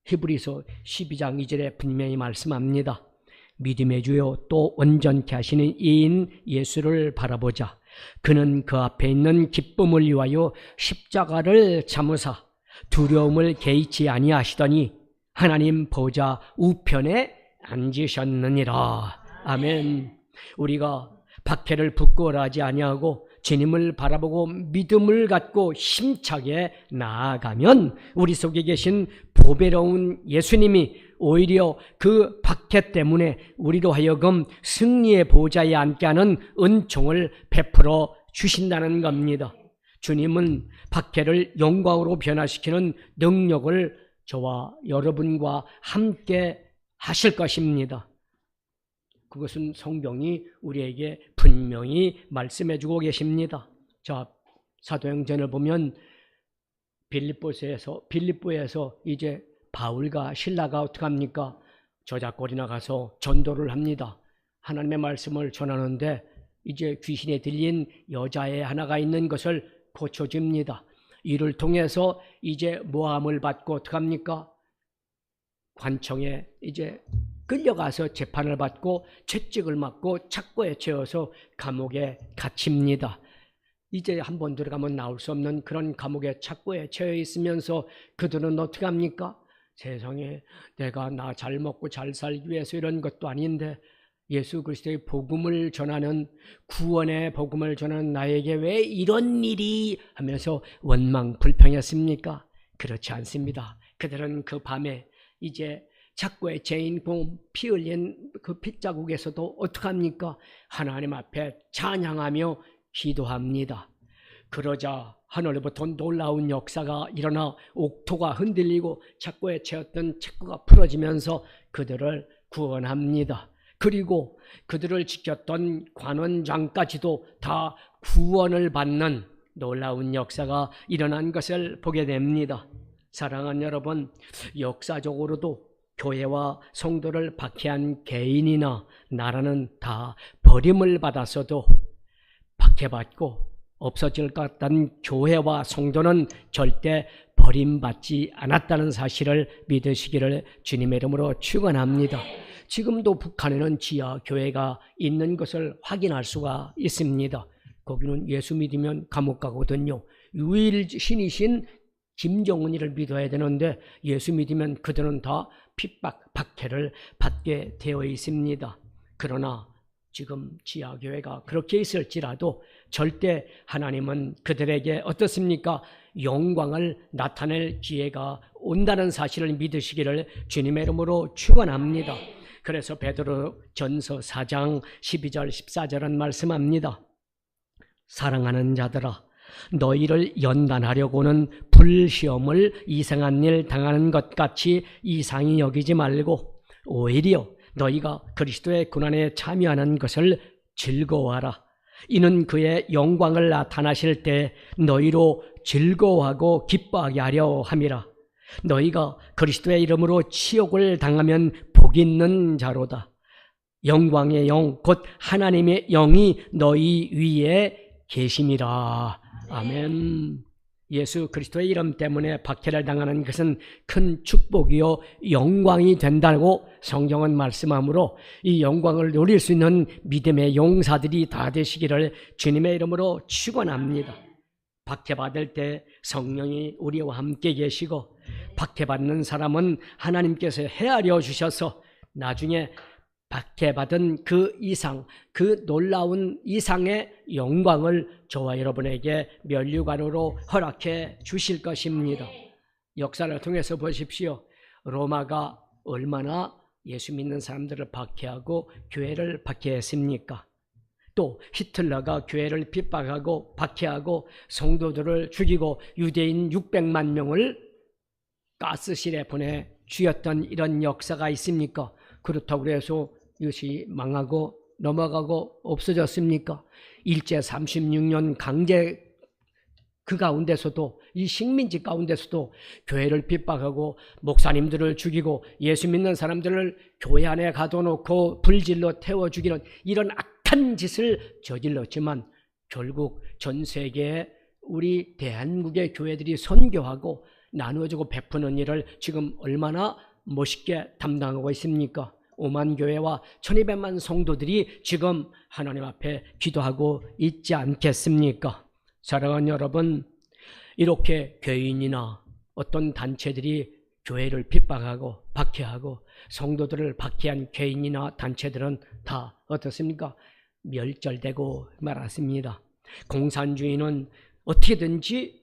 히브리서 12장 2절에 분명히 말씀합니다. 믿음의 주요 또 온전케 하시는 이인 예수를 바라보자. 그는 그 앞에 있는 기쁨을 위하여 십자가를 참으사 두려움을 개의치 아니하시더니 하나님 보좌 우편에 앉으셨느니라. 아멘. 우리가 박해를 부끄러워하지 아니하고 주님을 바라보고 믿음을 갖고 힘차게 나아가면 우리 속에 계신 보배로운 예수님이 오히려 그 박해 때문에 우리로 하여금 승리의 보좌에 앉게 하는 은총을 베풀어 주신다는 겁니다. 주님은 박해를 영광으로 변화시키는 능력을 저와 여러분과 함께 하실 것입니다. 그것은 성경이 우리에게 분명히 말씀해 주고 계십니다. 자, 사도행전을 보면 빌립보에서 이제 바울과 실라가 어떻게 합니까? 저작거리나 가서 전도를 합니다. 하나님의 말씀을 전하는데 이제 귀신에 들린 여자애 하나가 있는 것을 고쳐줍니다. 이를 통해서 이제 모함을 받고 어떻게 합니까? 관청에 이제 끌려가서 재판을 받고 채찍을 맞고 착고에 채워서 감옥에 갇힙니다. 이제 한번 들어가면 나올 수 없는 그런 감옥에 착고에 채워 있으면서 그들은 어떻게 합니까? 세상에 내가 나 잘 먹고 잘 살기 위해서 이런 것도 아닌데 예수 그리스도의 복음을 전하는 구원의 복음을 전하는 나에게 왜 이런 일이 하면서 원망 불평했습니까? 그렇지 않습니다. 그들은 그 밤에 이제 착고의 죄인 피 흘린 그 핏자국에서도 어떡합니까? 하나님 앞에 찬양하며 기도합니다. 그러자 하늘로부터 놀라운 역사가 일어나 옥토가 흔들리고 착고에 채웠던 착고가 풀어지면서 그들을 구원합니다. 그리고 그들을 지켰던 관원장까지도 다 구원을 받는 놀라운 역사가 일어난 것을 보게 됩니다. 사랑하는 여러분, 역사적으로도 교회와 성도를 박해한 개인이나 나라는 다 버림을 받았어도 박해받고 없어질 것 같던 교회와 성도는 절대 버림받지 않았다는 사실을 믿으시기를 주님의 이름으로 축원합니다. 지금도 북한에는 지하 교회가 있는 것을 확인할 수가 있습니다. 거기는 예수 믿으면 감옥 가거든요. 유일 신이신 김정은이를 믿어야 되는데 예수 믿으면 그들은 다 핍박, 박해를 받게 되어 있습니다. 그러나 지금 지하교회가 그렇게 있을지라도 절대 하나님은 그들에게 어떻습니까? 영광을 나타낼 기회가 온다는 사실을 믿으시기를 주님의 이름으로 축원합니다. 그래서 베드로전서 4장 12절 14절은 말씀합니다. 사랑하는 자들아, 너희를 연단하려고는 불시험을 이상한 일 당하는 것 같이 이상히 여기지 말고 오히려 너희가 그리스도의 고난에 참여하는 것을 즐거워하라. 이는 그의 영광을 나타나실 때 너희로 즐거워하고 기뻐하게 하려 함이라. 너희가 그리스도의 이름으로 치욕을 당하면 복 있는 자로다. 영광의 영 곧 하나님의 영이 너희 위에 계심이라. 아멘. 예수 그리스도의 이름 때문에 박해를 당하는 것은 큰 축복이요 영광이 된다고 성경은 말씀하므로 이 영광을 누릴 수 있는 믿음의 용사들이 다 되시기를 주님의 이름으로 축원합니다. 박해받을 때 성령이 우리와 함께 계시고 박해받는 사람은 하나님께서 헤아려 주셔서 나중에 박해받은 그 이상, 그 놀라운 이상의 영광을 저와 여러분에게 면류관으로 허락해 주실 것입니다. 역사를 통해서 보십시오. 로마가 얼마나 예수 믿는 사람들을 박해하고 교회를 박해했습니까? 또 히틀러가 교회를 핍박하고 박해하고 성도들을 죽이고 유대인 600만 명을 가스실에 보내 죽였던 이런 역사가 있습니까? 그렇다고 해서 이것이 망하고 넘어가고 없어졌습니까? 일제 36년 강제 그 가운데서도 이 식민지 가운데서도 교회를 핍박하고 목사님들을 죽이고 예수 믿는 사람들을 교회 안에 가둬놓고 불질러 태워 죽이는 이런 악한 짓을 저질렀지만 결국 전 세계에 우리 대한민국의 교회들이 선교하고 나누어주고 베푸는 일을 지금 얼마나 멋있게 담당하고 있습니까? 5만 교회와 1200만 성도들이 지금 하나님 앞에 기도하고 있지 않겠습니까? 사랑하는 여러분, 이렇게 교인이나 어떤 단체들이 교회를 핍박하고 박해하고 성도들을 박해한 교인이나 단체들은 다 어떻습니까? 멸절되고 말았습니다. 공산주의는 어떻게든지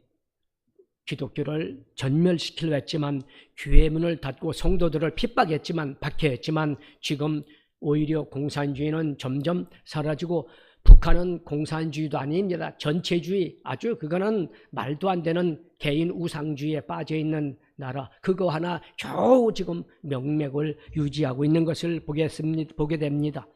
기독교를 전멸시키려 했지만 교회 문을 닫고 성도들을 핍박했지만 박해했지만 지금 오히려 공산주의는 점점 사라지고 북한은 공산주의도 아닙니다. 전체주의, 아주 그거는 말도 안 되는 개인 우상주의에 빠져있는 나라, 그거 하나 겨우 지금 명맥을 유지하고 있는 것을 보게 됩니다.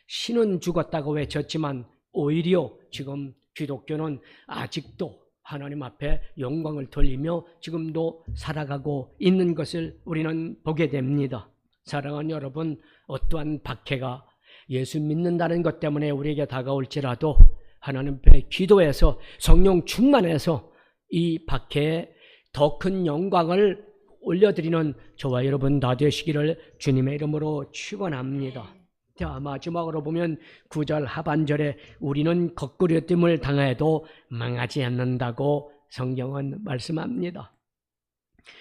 신은 죽었다고 외쳤지만 오히려 지금 기독교는 아직도 하나님 앞에 영광을 돌리며 지금도 살아가고 있는 것을 우리는 보게 됩니다. 사랑하는 여러분, 어떠한 박해가 예수 믿는다는 것 때문에 우리에게 다가올지라도 하나님 앞에 기도해서 성령 충만해서 이 박해에 더 큰 영광을 올려드리는 저와 여러분 다 되시기를 주님의 이름으로 축원합니다. 자, 마지막으로 보면 9절 하반절에 우리는 거꾸려짐을 당해도 망하지 않는다고 성경은 말씀합니다.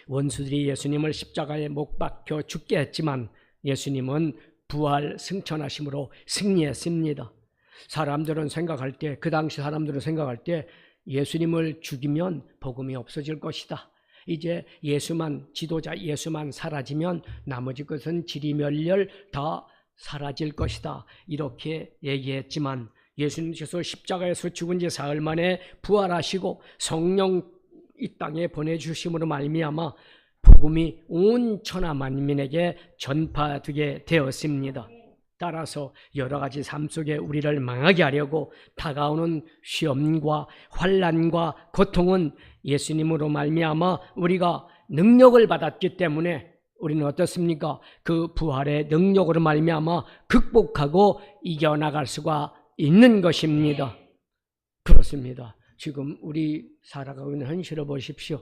원수들이 예수님을 십자가에 못 박혀 죽게 했지만 예수님은 부활 승천하심으로 승리했습니다. 사람들은 생각할 때, 그 당시 사람들은 생각할 때 예수님을 죽이면 복음이 없어질 것이다. 이제 예수만, 지도자 예수만 사라지면 나머지 것은 지리멸렬 다 사라질 것이다. 이렇게 얘기했지만 예수님께서 십자가에서 죽은 지 사흘 만에 부활하시고 성령 이 땅에 보내주심으로 말미암아 복음이 온 천하 만민에게 전파되게 되었습니다. 따라서 여러 가지 삶 속에 우리를 망하게 하려고 다가오는 시험과 환난과 고통은 예수님으로 말미암아 우리가 능력을 받았기 때문에 우리는 어떻습니까? 그 부활의 능력으로 말미암아 극복하고 이겨나갈 수가 있는 것입니다. 그렇습니다. 지금 우리 살아가고 있는 현실을 보십시오.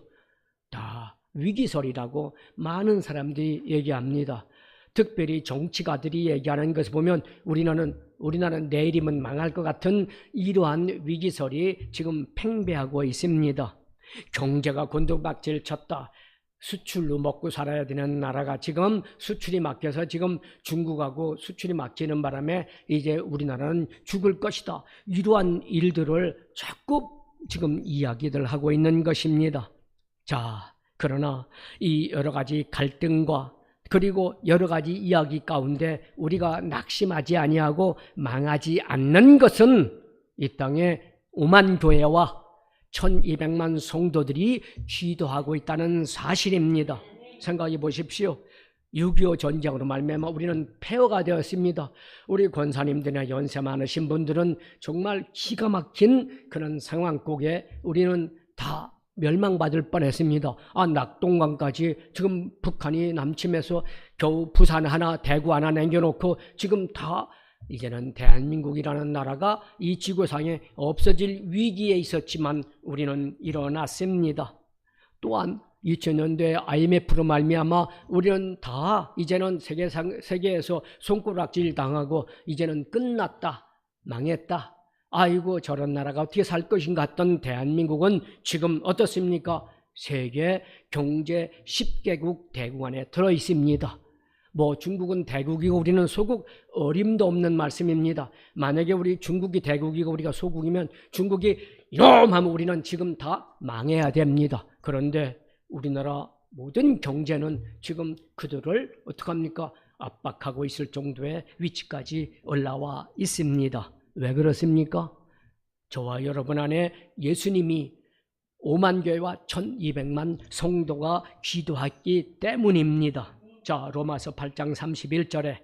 다 위기설이라고 많은 사람들이 얘기합니다. 특별히 정치가들이 얘기하는 것을 보면 우리나라는 내일이면 망할 것 같은 이러한 위기설이 지금 팽배하고 있습니다. 경제가 곤두박질 쳤다. 수출로 먹고 살아야 되는 나라가 지금 수출이 막혀서 지금 중국하고 수출이 막히는 바람에 이제 우리나라는 죽을 것이다. 이러한 일들을 자꾸 지금 이야기들 하고 있는 것입니다. 자, 그러나 이 여러 가지 갈등과 그리고 여러 가지 이야기 가운데 우리가 낙심하지 아니하고 망하지 않는 것은 이 땅에 5만 교회와 1200만 성도들이 기도하고 있다는 사실입니다. 생각해 보십시오. 6.25 전쟁으로 말미암아 우리는 폐허가 되었습니다. 우리 권사님들이나 연세 많으신 분들은 정말 기가 막힌 그런 상황 속에 우리는 다 멸망받을 뻔했습니다. 낙동강까지 지금 북한이 남침해서 겨우 부산 하나 대구 하나 남겨놓고 지금 다 이제는 대한민국이라는 나라가 이 지구상에 없어질 위기에 있었지만 우리는 일어났습니다. 또한 2000년도에 IMF로 말미암아 우리는 다 이제는 세계에서 손가락질 당하고 이제는 끝났다, 망했다. 아이고 저런 나라가 어떻게 살 것인가 했던 대한민국은 지금 어떻습니까? 세계 경제 10개국 대국 안에 들어있습니다. 중국은 대국이고 우리는 소국, 어림도 없는 말씀입니다. 만약에 우리 중국이 대국이고 우리가 소국이면 중국이 이놈하면 우리는 지금 다 망해야 됩니다. 그런데 우리나라 모든 경제는 지금 그들을 어떡합니까? 압박하고 있을 정도의 위치까지 올라와 있습니다. 왜 그렇습니까? 저와 여러분 안에 예수님이 5만 교회와 1200만 성도가 기도했기 때문입니다. 자, 로마서 8장 31절에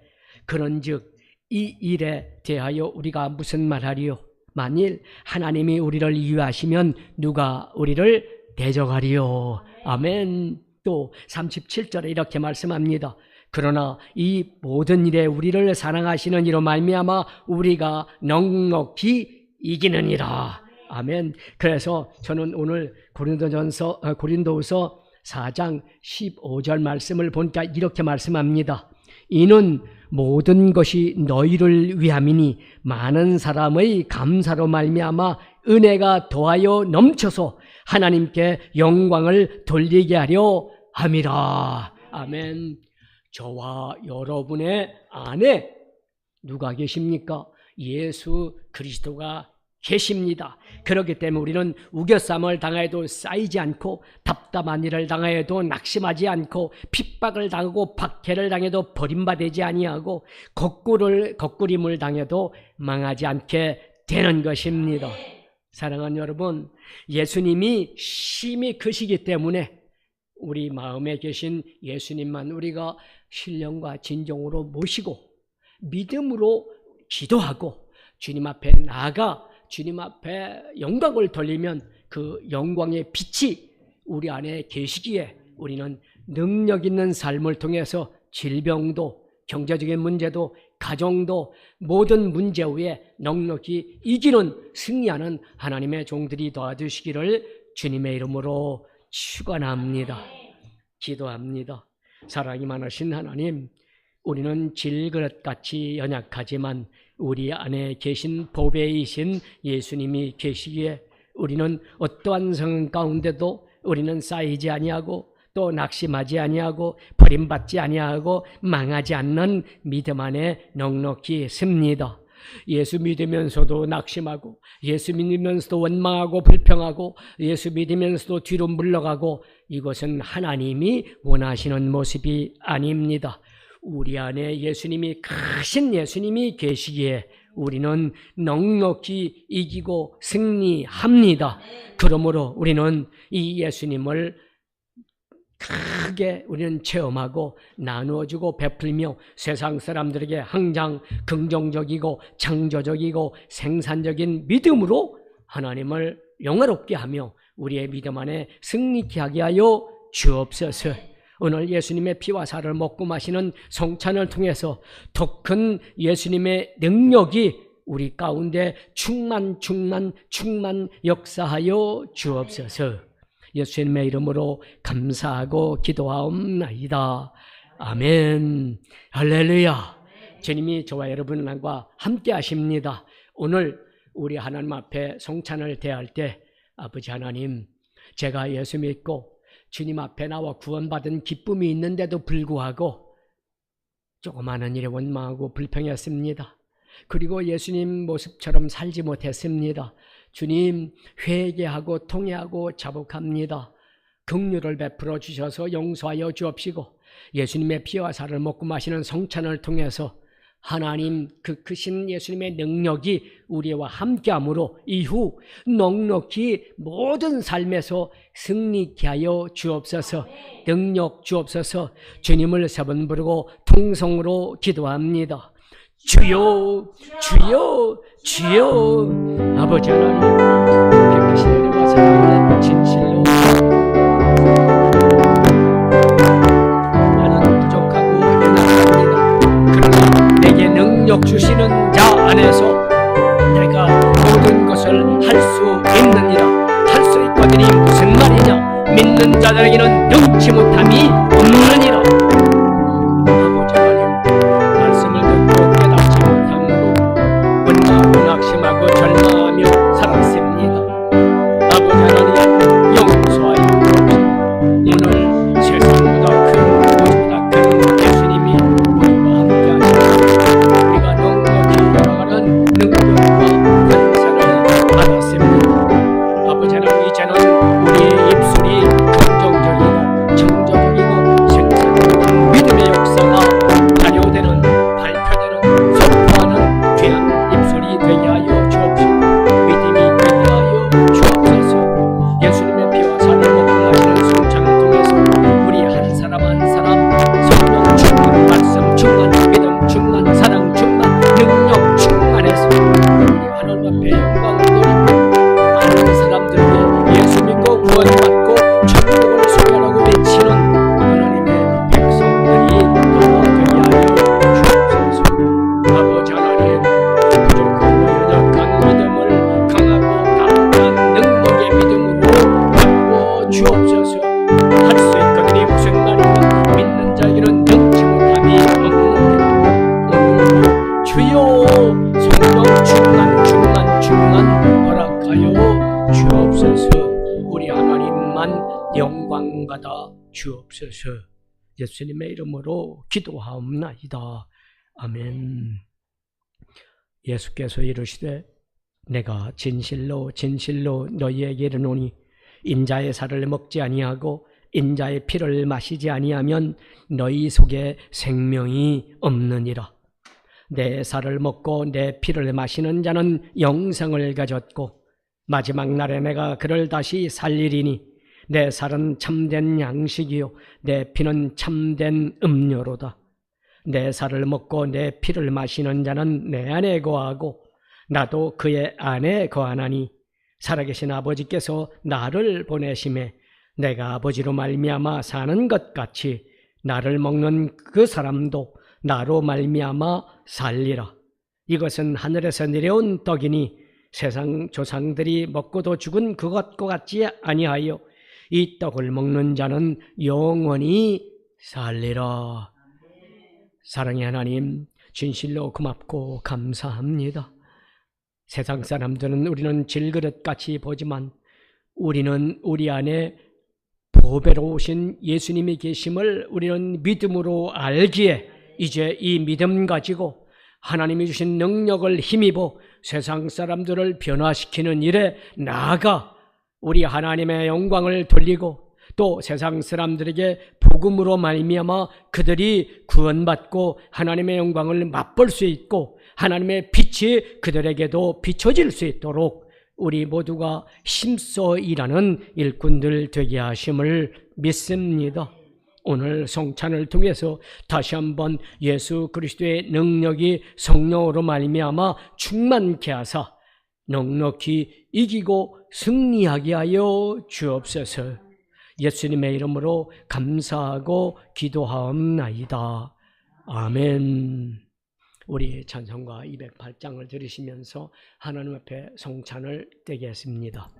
그런즉 이 일에 대하여 우리가 무슨 말하리요? 만일 하나님이 우리를 위하시면 누가 우리를 대적하리요? 아멘. 또 37절에 이렇게 말씀합니다. 그러나 이 모든 일에 우리를 사랑하시는 이로 말미암아 우리가 넉넉히 이기느니라. 아멘. 그래서 저는 오늘 고린도후서 4장 15절 말씀을 보니까 이렇게 말씀합니다. 이는 모든 것이 너희를 위함이니 많은 사람의 감사로 말미암아 은혜가 더하여 넘쳐서 하나님께 영광을 돌리게 하려 함이라. 아멘. 저와 여러분의 안에 누가 계십니까? 예수 그리스도가 계십니다. 그렇기 때문에 우리는 우겨쌈을 당해도 쌓이지 않고 답답한 일을 당해도 낙심하지 않고 핍박을 당하고 박해를 당해도 버림받지 아니하고 거꾸림을 당해도 망하지 않게 되는 것입니다. 사랑하는 여러분, 예수님이 심히 크시기 때문에 우리 마음에 계신 예수님만 우리가 신령과 진정으로 모시고 믿음으로 기도하고 주님 앞에 나아가 주님 앞에 영광을 돌리면 그 영광의 빛이 우리 안에 계시기에 우리는 능력 있는 삶을 통해서 질병도 경제적인 문제도 가정도 모든 문제 위에 넉넉히 이기는 승리하는 하나님의 종들이 도와주시기를 주님의 이름으로 축원합니다. 기도합니다. 사랑이 많으신 하나님, 우리는 질그릇같이 연약하지만 우리 안에 계신 보배이신 예수님이 계시기에 우리는 어떠한 상황 가운데도 우리는 쌓이지 아니하고 또 낙심하지 아니하고 버림받지 아니하고 망하지 않는 믿음 안에 넉넉히 씁니다. 예수 믿으면서도 낙심하고 예수 믿으면서도 원망하고 불평하고 예수 믿으면서도 뒤로 물러가고 이것은 하나님이 원하시는 모습이 아닙니다. 우리 안에 예수님이 크신 예수님이 계시기에 우리는 넉넉히 이기고 승리합니다. 그러므로 우리는 이 예수님을 크게 우리는 체험하고 나누어주고 베풀며 세상 사람들에게 항상 긍정적이고 창조적이고 생산적인 믿음으로 하나님을 영화롭게 하며 우리의 믿음 안에 승리케 하게 하여 주옵소서. 오늘 예수님의 피와 살을 먹고 마시는 성찬을 통해서 더 큰 예수님의 능력이 우리 가운데 충만 역사하여 주옵소서. 예수님의 이름으로 감사하고 기도하옵나이다. 아멘. 할렐루야. 주님이 저와 여러분과 함께 하십니다. 오늘 우리 하나님 앞에 성찬을 대할 때 아버지 하나님, 제가 예수 믿고 주님 앞에 나와 구원받은 기쁨이 있는데도 불구하고 조그마한 일에 원망하고 불평했습니다. 그리고 예수님 모습처럼 살지 못했습니다. 주님, 회개하고 통회하고 자복합니다. 긍휼을 베풀어 주셔서 용서하여 주옵시고 예수님의 피와 살을 먹고 마시는 성찬을 통해서 하나님 그 크신 예수님의 능력이 우리와 함께함으로 이후 넉넉히 모든 삶에서 승리케 하여 주옵소서. 능력 주옵소서. 주님을 세 번 부르고 통성으로 기도합니다. 주여, 주여, 주여. 아버지 하나님, 깨끗이 은혜와 사랑을 진실로 나는 부족하고 연약합니다. 그러나 내게 능력 주시는 자 안에서 내가 모든 것을 할 수 있느니라. 할 수 있거든이 무슨 말이냐? 믿는 자들에게는 능치 못함이 없느니라. 아버지 하나님, 말씀을 듣고 깨닫지 못함으로 원망하고 낙심하고 절망하며 살았습니다. 아버지 하나님, 용서하여 주옵소서. 오늘 세상보다 큰 무엇보다 큰 예수님이 우리와 함께 하시고 우리가 넉넉히 돌아가는 능력과 권세를 받았습니다. 아버지 하나님, 이제는 우리의 입술이 긍정적이고 정적이고 생산적인 믿음의 역사가 발효되는 발표되는 선포하는 귀한 입술이 되게 하여 주옵시고 믿음이 되게 하여 주옵소서. 예수님의 피와 살을 먹고 마시는 성찬을 통해서 우리 한 사람 한 사람 성령 충만, 말씀 충만, 믿음 충만, 사랑 충만, 능력 충만해서 우리 하나님 앞에 영광을 돌리고 많은 사람들에게 예수 믿고 구원받고 천국을 소유하라고 외치는 하나님의 백성들이 되게 하여 주옵소서. 아버지 하나님, 부족하고 연약한 믿음을 강하고 강한 능력의 믿음으로 바꾸어 주옵소서. 할 수 있거든이 무슨 말이냐? 믿는 자에게는 능치 못함이 없느니라. 오늘도 주여 성령 충만 허락하여 주옵소서. 우리 하나님만 영광 받아 주옵소서. 예수님의 이름으로 기도하옵나이다. 아멘. 예수께서 이르시되 내가 진실로 진실로 너희에게 이르노니 인자의 살을 먹지 아니하고 인자의 피를 마시지 아니하면 너희 속에 생명이 없느니라. 내 살을 먹고 내 피를 마시는 자는 영생을 가졌고 마지막 날에 내가 그를 다시 살리리니 내 살은 참된 양식이요 내 피는 참된 음료로다. 내 살을 먹고 내 피를 마시는 자는 내 안에 거하고 나도 그의 안에 거하나니 살아계신 아버지께서 나를 보내심에 내가 아버지로 말미암아 사는 것 같이 나를 먹는 그 사람도 나로 말미암아 살리라. 이것은 하늘에서 내려온 떡이니 세상 조상들이 먹고도 죽은 그것과 같지 아니하여 이 떡을 먹는 자는 영원히 살리라. 사랑의 하나님, 진실로 고맙고 감사합니다. 세상 사람들은 우리는 질그릇같이 보지만 우리는 우리 안에 보배로 오신 예수님이 계심을 우리는 믿음으로 알기에 이제 이 믿음 가지고 하나님이 주신 능력을 힘입어 세상 사람들을 변화시키는 일에 나아가 우리 하나님의 영광을 돌리고 또 세상 사람들에게 복음으로 말미암아 그들이 구원받고 하나님의 영광을 맛볼 수 있고 하나님의 빛이 그들에게도 비춰질 수 있도록 우리 모두가 힘써 일하는 일꾼들 되게 하심을 믿습니다. 오늘 성찬을 통해서 다시 한번 예수 그리스도의 능력이 성령으로 말미암아 충만케 하사 넉넉히 이기고 승리하게 하여 주옵소서. 예수님의 이름으로 감사하고 기도하옵나이다. 아멘. 우리 찬송가 208장을 들으시면서 하나님 앞에 성찬을 떼겠습니다.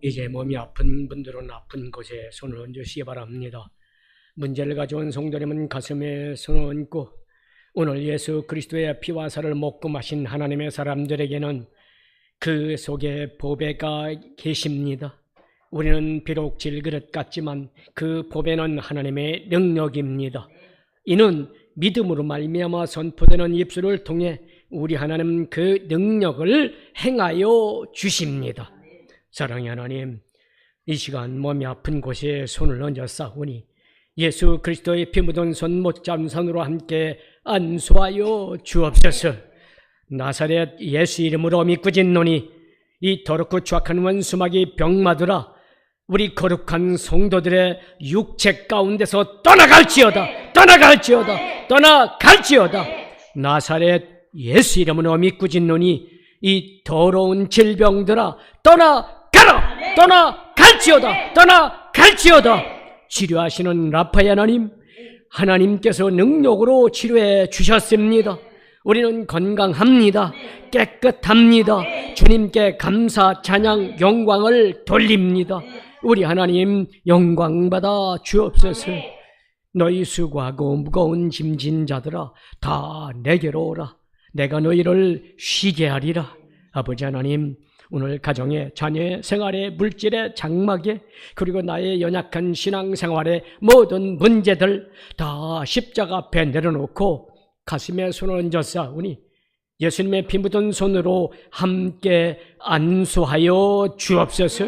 이제 몸이 아픈 분들은 아픈 곳에 손을 얹으시기 바랍니다. 문제를 가져온 성도님은 가슴에 손을 얹고 오늘 예수 그리스도의 피와 살을 먹고 마신 하나님의 사람들에게는 그 속에 보배가 계십니다. 우리는 비록 질그릇 같지만 그 보배는 하나님의 능력입니다. 이는 믿음으로 말미암아 선포되는 입술을 통해 우리 하나님 그 능력을 행하여 주십니다. 사랑의 하나님, 이 시간 몸이 아픈 곳에 손을 얹었사오니 예수 그리스도의 피 묻은 손 못 잡은 손으로 함께 안수하여 주옵소서. 나사렛 예수 이름으로 믿고 짓노니 이 더럽고 추악한 원수마귀 병마들아 우리 거룩한 성도들의 육체 가운데서 떠나갈지어다. 나사렛 예수 이름으로 믿고 짓노니 이 더러운 질병들아 떠나갈지어다. 치료하시는 라파의 하나님, 하나님께서 능력으로 치료해 주셨습니다. 우리는 건강합니다. 깨끗합니다. 주님께 감사, 찬양, 영광을 돌립니다. 우리 하나님 영광받아 주옵소서. 너희 수고하고 무거운 짐진 자들아 다 내게로 오라. 내가 너희를 쉬게 하리라. 아버지 하나님, 오늘 가정에, 자녀의 생활에, 물질의 장막에, 그리고 나의 연약한 신앙생활의 모든 문제들 다 십자가 앞에 내려놓고 가슴에 손을 얹어 싸우니 예수님의 피 묻은 손으로 함께 안수하여 주옵소서.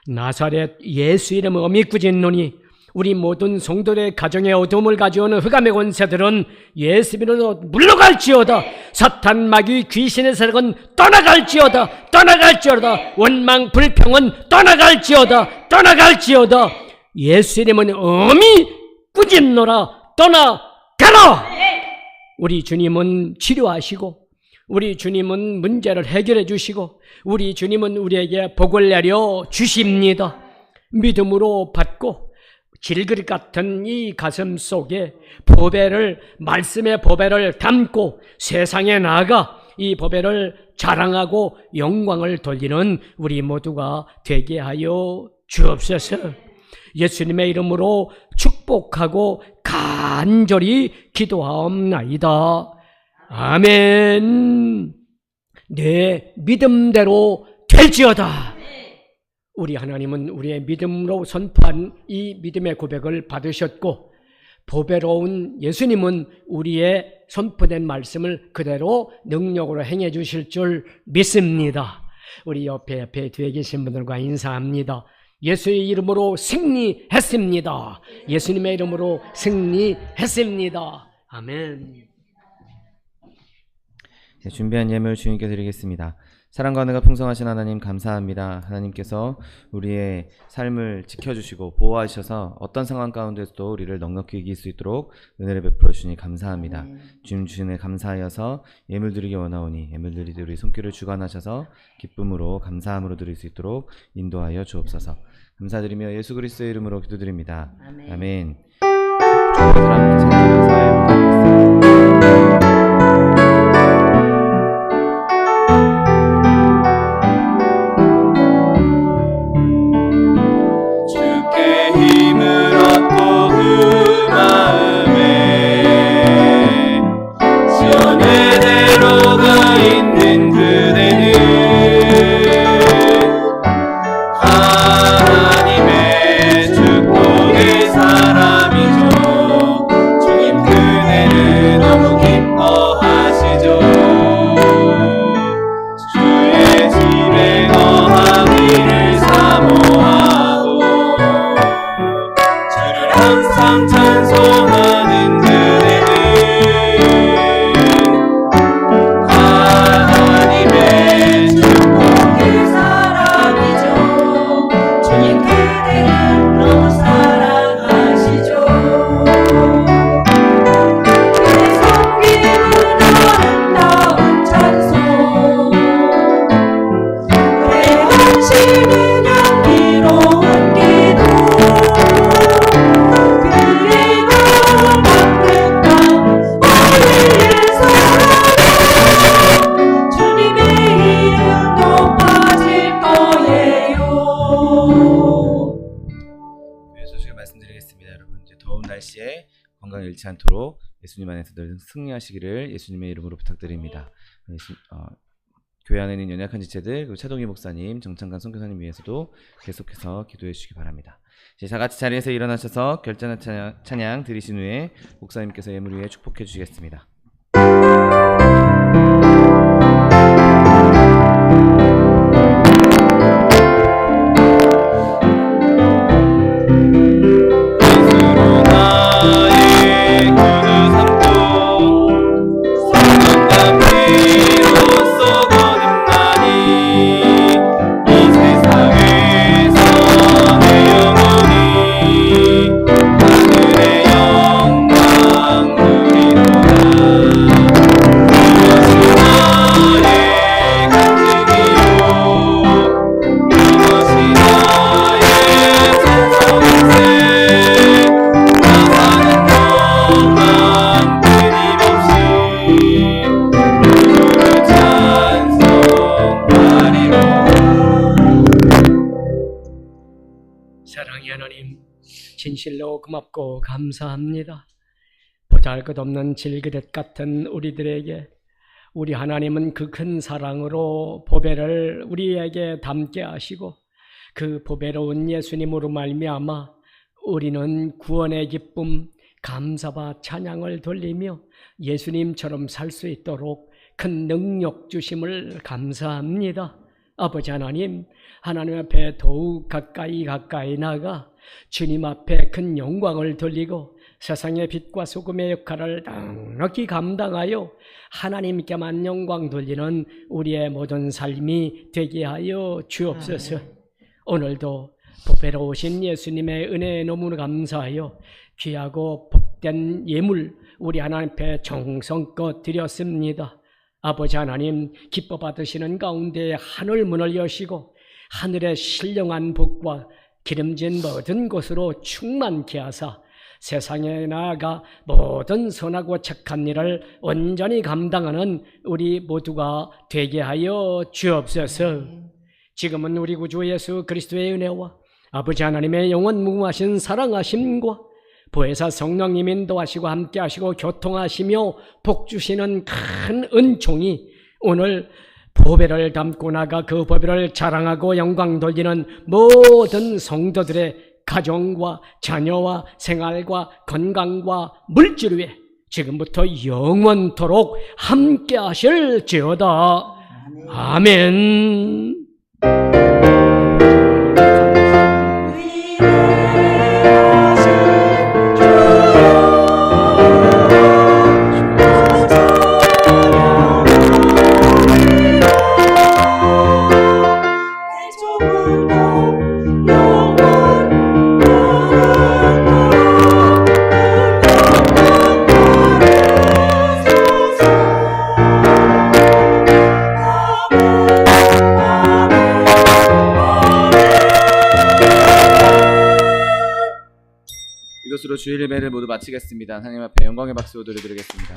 나사렛 예수 이름으로 믿고 짓노니 우리 모든 성도들의 가정에 어둠을 가져오는 흑암의 권세들은 예수 이름으로 물러갈지어다. 사탄, 마귀, 귀신의 세력은 떠나갈지어다. 떠나갈지어다. 원망, 불평은 떠나갈지어다. 떠나갈지어다. 예수 이름은 엄히 꾸짖노라. 떠나가라. 우리 주님은 치료하시고, 우리 주님은 문제를 해결해 주시고, 우리 주님은 우리에게 복을 내려 주십니다. 믿음으로 받고 질그릇 같은 이 가슴 속에 보배를, 말씀의 보배를 담고 세상에 나아가 이 보배를 자랑하고 영광을 돌리는 우리 모두가 되게 하여 주옵소서. 예수님의 이름으로 축복하고 간절히 기도하옵나이다. 아멘. 내 믿음대로 될지어다. 우리 하나님은 우리의 믿음으로 선포한 이 믿음의 고백을 받으셨고, 보배로운 예수님은 우리의 선포된 말씀을 그대로 능력으로 행해 주실 줄 믿습니다. 우리 옆에 뒤에 계신 분들과 인사합니다. 예수의 이름으로 승리했습니다. 예수님의 이름으로 승리했습니다. 아멘. 준비한 예물 주님께 드리겠습니다. 사랑과 은혜가 풍성하신 하나님 감사합니다. 하나님께서 우리의 삶을 지켜주시고 보호하셔서 어떤 상황 가운데서도 우리를 넉넉히 이길 수 있도록 은혜를 베풀어 주시니 감사합니다. 주님 주신 애 감사하여서 예물 드리기 원하오니 예물 드리되 우리 손길을 주관하셔서 기쁨으로 감사함으로 드릴 수 있도록 인도하여 주옵소서. 감사드리며 예수 그리스도의 이름으로 기도드립니다. 아멘. 좋은 사람 찬양하면서 건강을 잃지 않도록 예수님 안에서 늘 승리하시기를 예수님의 이름으로 부탁드립니다. 교회 안에 있는 연약한 지체들, 그리고 차동희 목사님, 정창관 선교사님 위해서도 계속해서 기도해 주시기 바랍니다. 이제 다 같이 자리에서 일어나셔서 결전한 찬양 드리신 후에 목사님께서 예물 위에 축복해 주시겠습니다. 하늘의 영광 누리노라. 하나님 진실로 고맙고 감사합니다. 보잘것없는 질그릇 같은 우리들에게 우리 하나님은 그 큰 사랑으로 보배를 우리에게 담게 하시고 그 보배로운 예수님으로 말미암아 우리는 구원의 기쁨, 감사와 찬양을 돌리며 예수님처럼 살 수 있도록 큰 능력 주심을 감사합니다. 아버지 하나님, 하나님 앞에 더욱 가까이 나가 주님 앞에 큰 영광을 돌리고 세상의 빛과 소금의 역할을 넉넉히 감당하여 하나님께만 영광 돌리는 우리의 모든 삶이 되게 하여 주옵소서. 오늘도 보배로우신 예수님의 은혜에 너무 감사하여 귀하고 복된 예물 우리 하나님 앞에 정성껏 드렸습니다. 아버지 하나님, 기뻐 받으시는 가운데 하늘 문을 여시고 하늘의 신령한 복과 기름진 모든 곳으로 충만케 하사 세상에 나아가 모든 선하고 착한 일을 온전히 감당하는 우리 모두가 되게 하여 주옵소서. 지금은 우리 구주 예수 그리스도의 은혜와 아버지 하나님의 영원 무궁하신 사랑하심과 보혜사 성령님 인도하시고 함께하시고 교통하시며 복주시는 큰 은총이 오늘 보배를 담고 나가 그 보배를 자랑하고 영광 돌리는 모든 성도들의 가정과 자녀와 생활과 건강과 물질 위에 지금부터 영원토록 함께 하실지어다. 아멘. 이것으로 주일 예배를 모두 마치겠습니다. 하나님 앞에 영광의 박수 드리겠습니다.